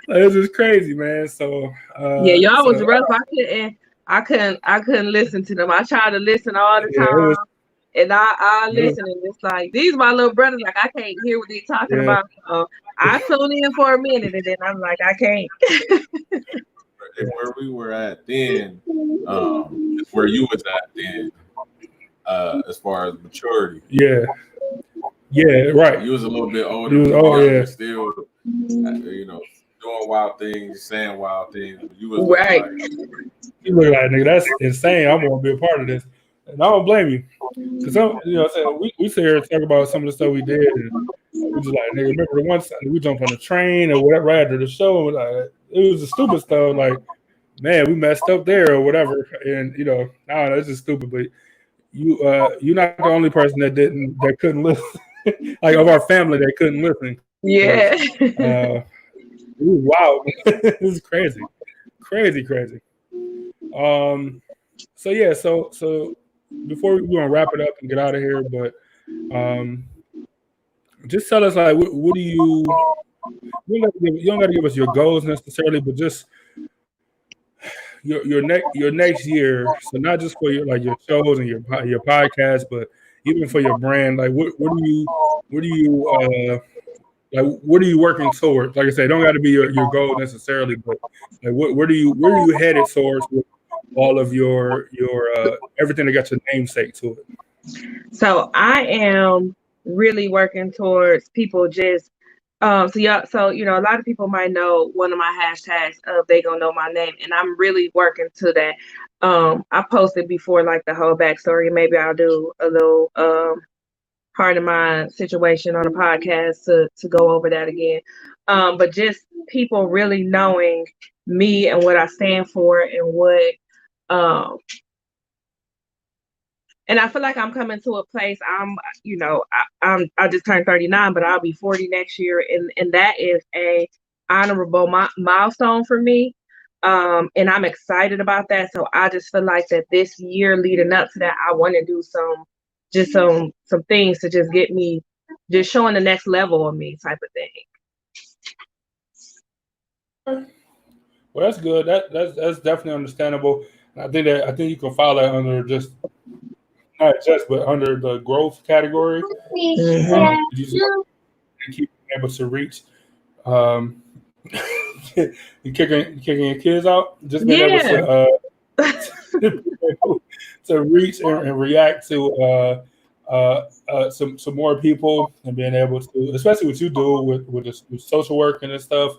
Like, it was just crazy, man. So yeah, y'all was rough. I couldn't listen to them. I tried to listen all the time, and I listen, and it's like these are my little brothers. Like I can't hear what they're talking about. So I tune in for a minute, and then I'm like, I can't. Where we were at then, where you was at then, as far as maturity. Yeah, right. You was a little bit older. Still, doing wild things, saying wild things. You was right. You look like, nigga, that's insane. I want to be a part of this, and I don't blame you. Because we sit here and talk about some of the stuff we did, and we just like, nigga, remember the one time we jumped on the train or whatever right after the show, and like, it was the stupid stuff. Like, man, we messed up there or whatever, and I don't know, it's just stupid. But you're not the only person that couldn't listen. Like of our family, that couldn't listen. Yeah. Wow, this is crazy. So yeah, so before we're gonna wrap it up and get out of here, but just tell us, like, what do you don't got to give us your goals necessarily, but just your next year. So not just for your shows and your podcast, but even for your brand. Like, what are you working towards? Like I said, don't got to be your goal necessarily, but like where are you headed towards with all of your everything that got your namesake to it? So I am really working towards people just so a lot of people might know one of my hashtags of They Gonna Know My Name, and I'm really working to that. I posted before like the whole backstory, and maybe I'll do a little Heart of Mine situation on a podcast to go over that again. But just people really knowing me and what I stand for and what and I feel like I'm coming to a place. I just turned 39, but I'll be 40 next year, and that is a honorable milestone for me. And I'm excited about that. So I just feel like that this year leading up to that, I want to do some things to just get me just showing the next level of me type of thing. Well, that's good. That's definitely understandable. I think you can file that under but under the growth category. You keep able to reach kicking your kids out, just being able to reach and react to some more people, and being able to, especially what you do with social work and stuff,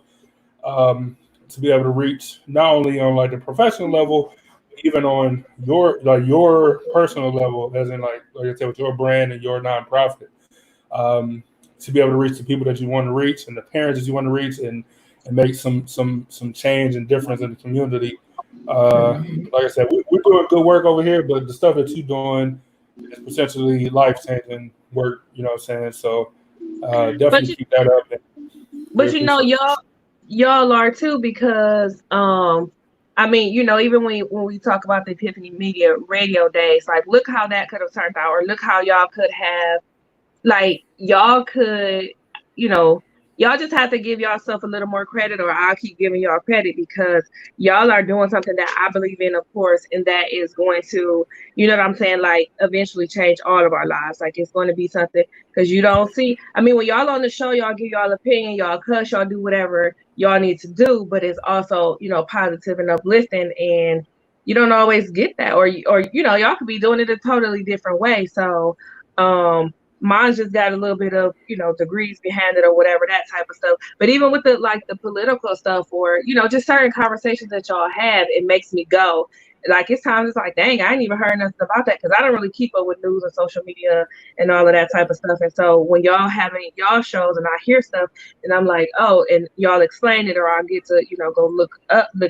to be able to reach not only on like the professional level, even on your personal level, as in like I said, with your brand and your nonprofit, to be able to reach the people that you want to reach and the parents that you want to reach, and make some change and difference in the community. Like I said, we're doing good work over here, but the stuff that you're doing is potentially life-changing work. You know what I'm saying? So definitely keep that up. But y'all are too, because I mean, even when we talk about the Epiphany Media radio days, like, look how that could have turned out, or look how y'all could have, like, y'all just have to give yourself a little more credit, or I'll keep giving y'all credit, because y'all are doing something that I believe in, of course, and that is going to, you know what I'm saying, like, eventually change all of our lives. Like, it's going to be something, because you don't see, I mean, when y'all on the show, y'all give y'all opinion, y'all cuss, y'all do whatever y'all need to do, but it's also, positive and uplifting, and you don't always get that, or y'all could be doing it a totally different way. So Mine's just got a little bit of, degrees behind it or whatever, that type of stuff. But even with the political stuff or, just certain conversations that y'all have, it makes me go. Like, it's times it's like, dang, I ain't even heard nothing about that because I don't really keep up with news and social media and all of that type of stuff. And so when y'all having y'all shows and I hear stuff and I'm like, oh, and y'all explain it, or I'll get to, go look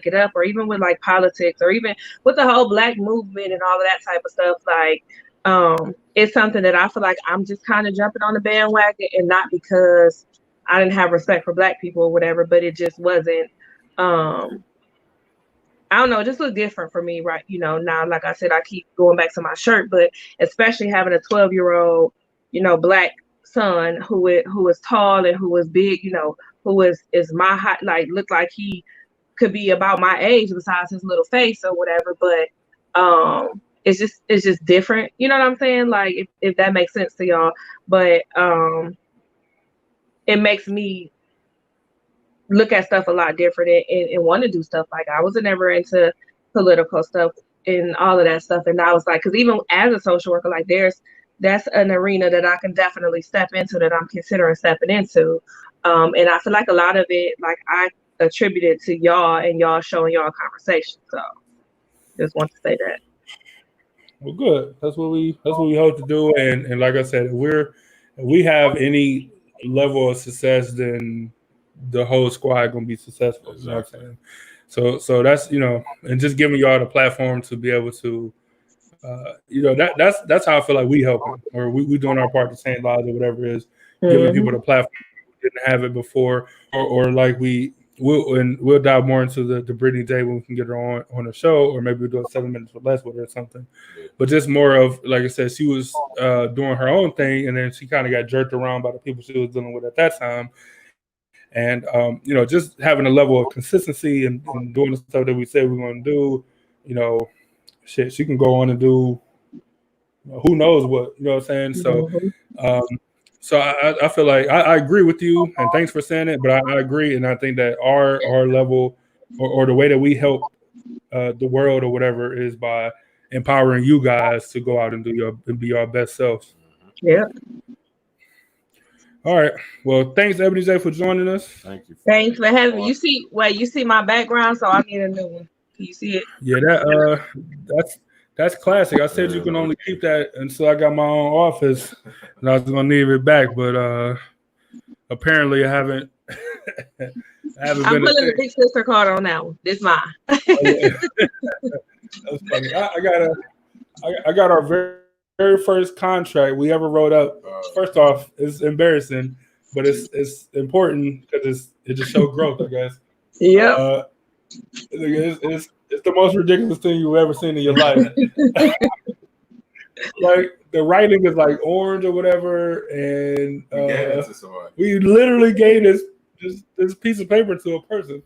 it up, or even with like politics, or even with the whole Black movement and all of that type of stuff, like, it's something that I feel like I'm just kind of jumping on the bandwagon, and not because I didn't have respect for Black people or whatever, but it just wasn't, I don't know, it just looked different for me, right? Now, like I said, I keep going back to my shirt, but especially having a 12-year-old, Black son who is tall and who is big, who is my height, like looked like he could be about my age besides his little face or whatever. But it's just different. You know what I'm saying? Like, if that makes sense to y'all. But it makes me look at stuff a lot different and want to do stuff. Like, I wasn't ever into political stuff and all of that stuff. And I was like, because even as a social worker, like that's an arena that I can definitely step into, that I'm considering stepping into. And I feel like a lot of it, like, I attribute it to y'all and y'all showing y'all conversation. So just want to say that. Well, good. That's what we hope to do. And like I said, if we have any level of success, then the whole squad gonna be successful. Exactly. You know what I'm saying? So that's, and just giving y'all the platform to be able to, that's how I feel like we help them, or we doing our part to change lives or whatever it is, giving people the platform who didn't have it before, or like we'll dive more into the Brittany Day when we can get her on the show, or maybe we'll do a 7 minutes or less with her or something. But just more of, like I said, she was doing her own thing, and then she kind of got jerked around by the people she was dealing with at that time. And, just having a level of consistency and doing the stuff that we said we're going to do, shit, she can go on and do who knows what, you know what I'm saying? So, so I feel like I agree with you, and thanks for saying it, but I agree. And I think that our level or the way that we help the world or whatever is by empowering you guys to go out and be your best selves. Yeah. All right. Well, thanks, Ebony J, for joining us. Thank you. Thanks for having me. You see my background, so I need a new one. Can you see it? Yeah, that's classic. I said you can only keep that until I got my own office, and I was gonna leave it back, but apparently I haven't. I'm putting the big sister card on that one. This mine. That's funny. I got our very first contract we ever wrote up. First off, it's embarrassing, but it's important because it just showed growth, I guess. Yeah. It's the most ridiculous thing you've ever seen in your life. Like, the writing is like orange or whatever, and we literally gave this piece of paper to a person,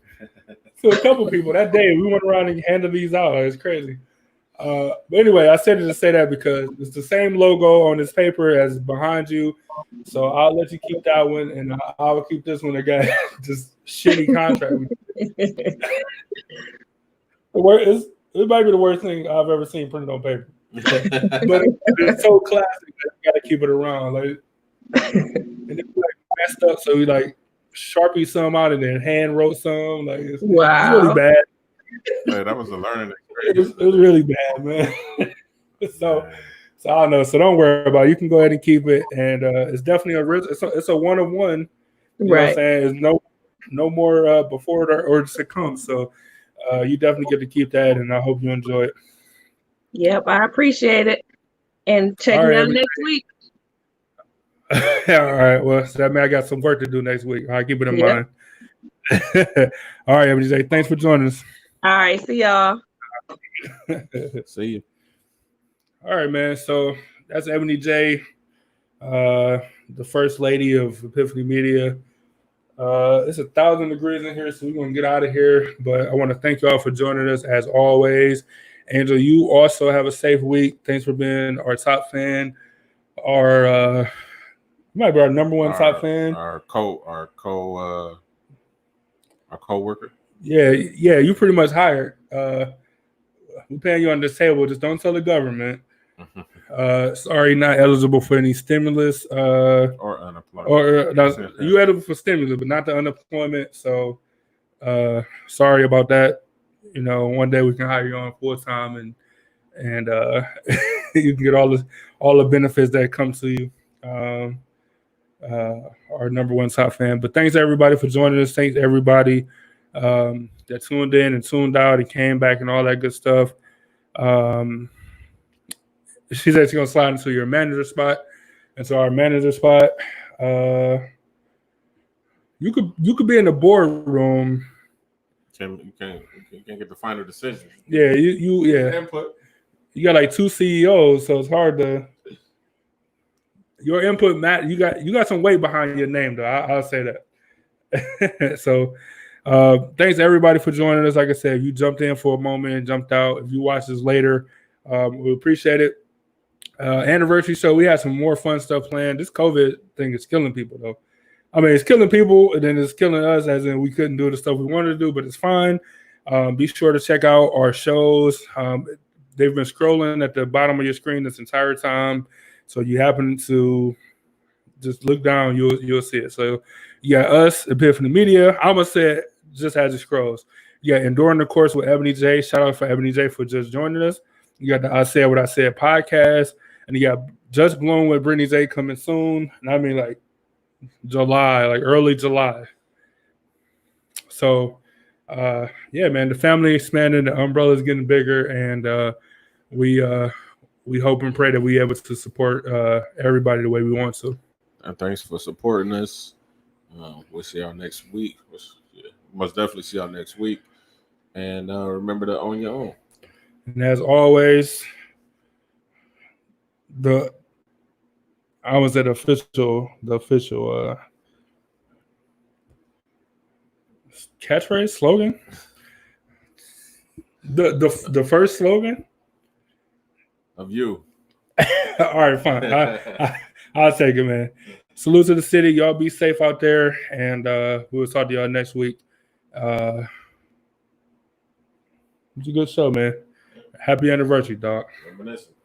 to a couple people that day. We went around and handed these out. It's crazy. But anyway, I said it to say that because it's the same logo on this paper as behind you. So I'll let you keep that one, and I'll keep this one again. Just shitty contract. It might be the worst thing I've ever seen printed on paper. But it's so classic that you gotta keep it around. Like, and it's like messed up, so we like Sharpie some out and then hand wrote some. Like, it's really bad. Yeah, that was a learning experience. It was really bad, man. So I don't know. So don't worry about it. You can go ahead and keep it, and it's definitely it's a one of one. You know what I'm saying? There's no more before it or to come. So you definitely get to keep that, and I hope you enjoy it. Yep, I appreciate it. And check me out next week. All right. Well, so that means I got some work to do next week. I'll keep it in mind. All right, everybody. Thanks for joining us. All right. See y'all. See you. All right, man. So that's Ebony J, the first lady of Epiphany Media. It's 1,000 degrees in here, so we're going to get out of here. But I want to thank you all for joining us as always. Angel, you also have a safe week. Thanks for being our top fan. You might be our number one top fan. Our co-worker. Yeah, you pretty much hired. We're paying you on this table. Just don't tell the government. Sorry, not eligible for any stimulus. Or unemployment. Or you eligible for stimulus, but not the unemployment. So sorry about that. You know, one day we can hire you on full time and you can get all the benefits that come to you. Our number one top fan. But thanks everybody for joining us. Thanks everybody that tuned in and tuned out and came back and all that good stuff. She said she's gonna slide into your manager spot. And so our manager spot, you could be in the boardroom. You can't get the final decision. Yeah, you Input. You got like 2 CEOs, so it's hard to. Your input, Matt. You got some weight behind your name, though. I'll say that. So, thanks everybody for joining us. Like I said, if you jumped in for a moment and jumped out. If you watch this later, we appreciate it. Anniversary show. We had some more fun stuff planned. This COVID thing is killing people, though. I mean, it's killing people, and then it's killing us, as in we couldn't do the stuff we wanted to do, but it's fine. Be sure to check out our shows. They've been scrolling at the bottom of your screen this entire time. So you happen to just look down, you'll see it. So you got us, Epiphany Media. I'm going to say it just as it scrolls. You got Enduring the Course with Ebony J. Shout out for Ebony J for just joining us. You got the I Said What I Said podcast. And you got Just Blown with Brittany J coming soon. And I mean like July, like early July. So, yeah, man, the family expanding, the umbrella is getting bigger, and we hope and pray that we're able to support everybody the way we want to. And thanks for supporting us. We'll see y'all next week. Most definitely see y'all next week. And remember to own your own. And as always, I was at the official catchphrase slogan. The first slogan of you. All right, fine. I'll take it, man. Salute to the city. Y'all be safe out there, and we'll talk to y'all next week. It's a good show, man. Happy anniversary, dog. Reminiscent.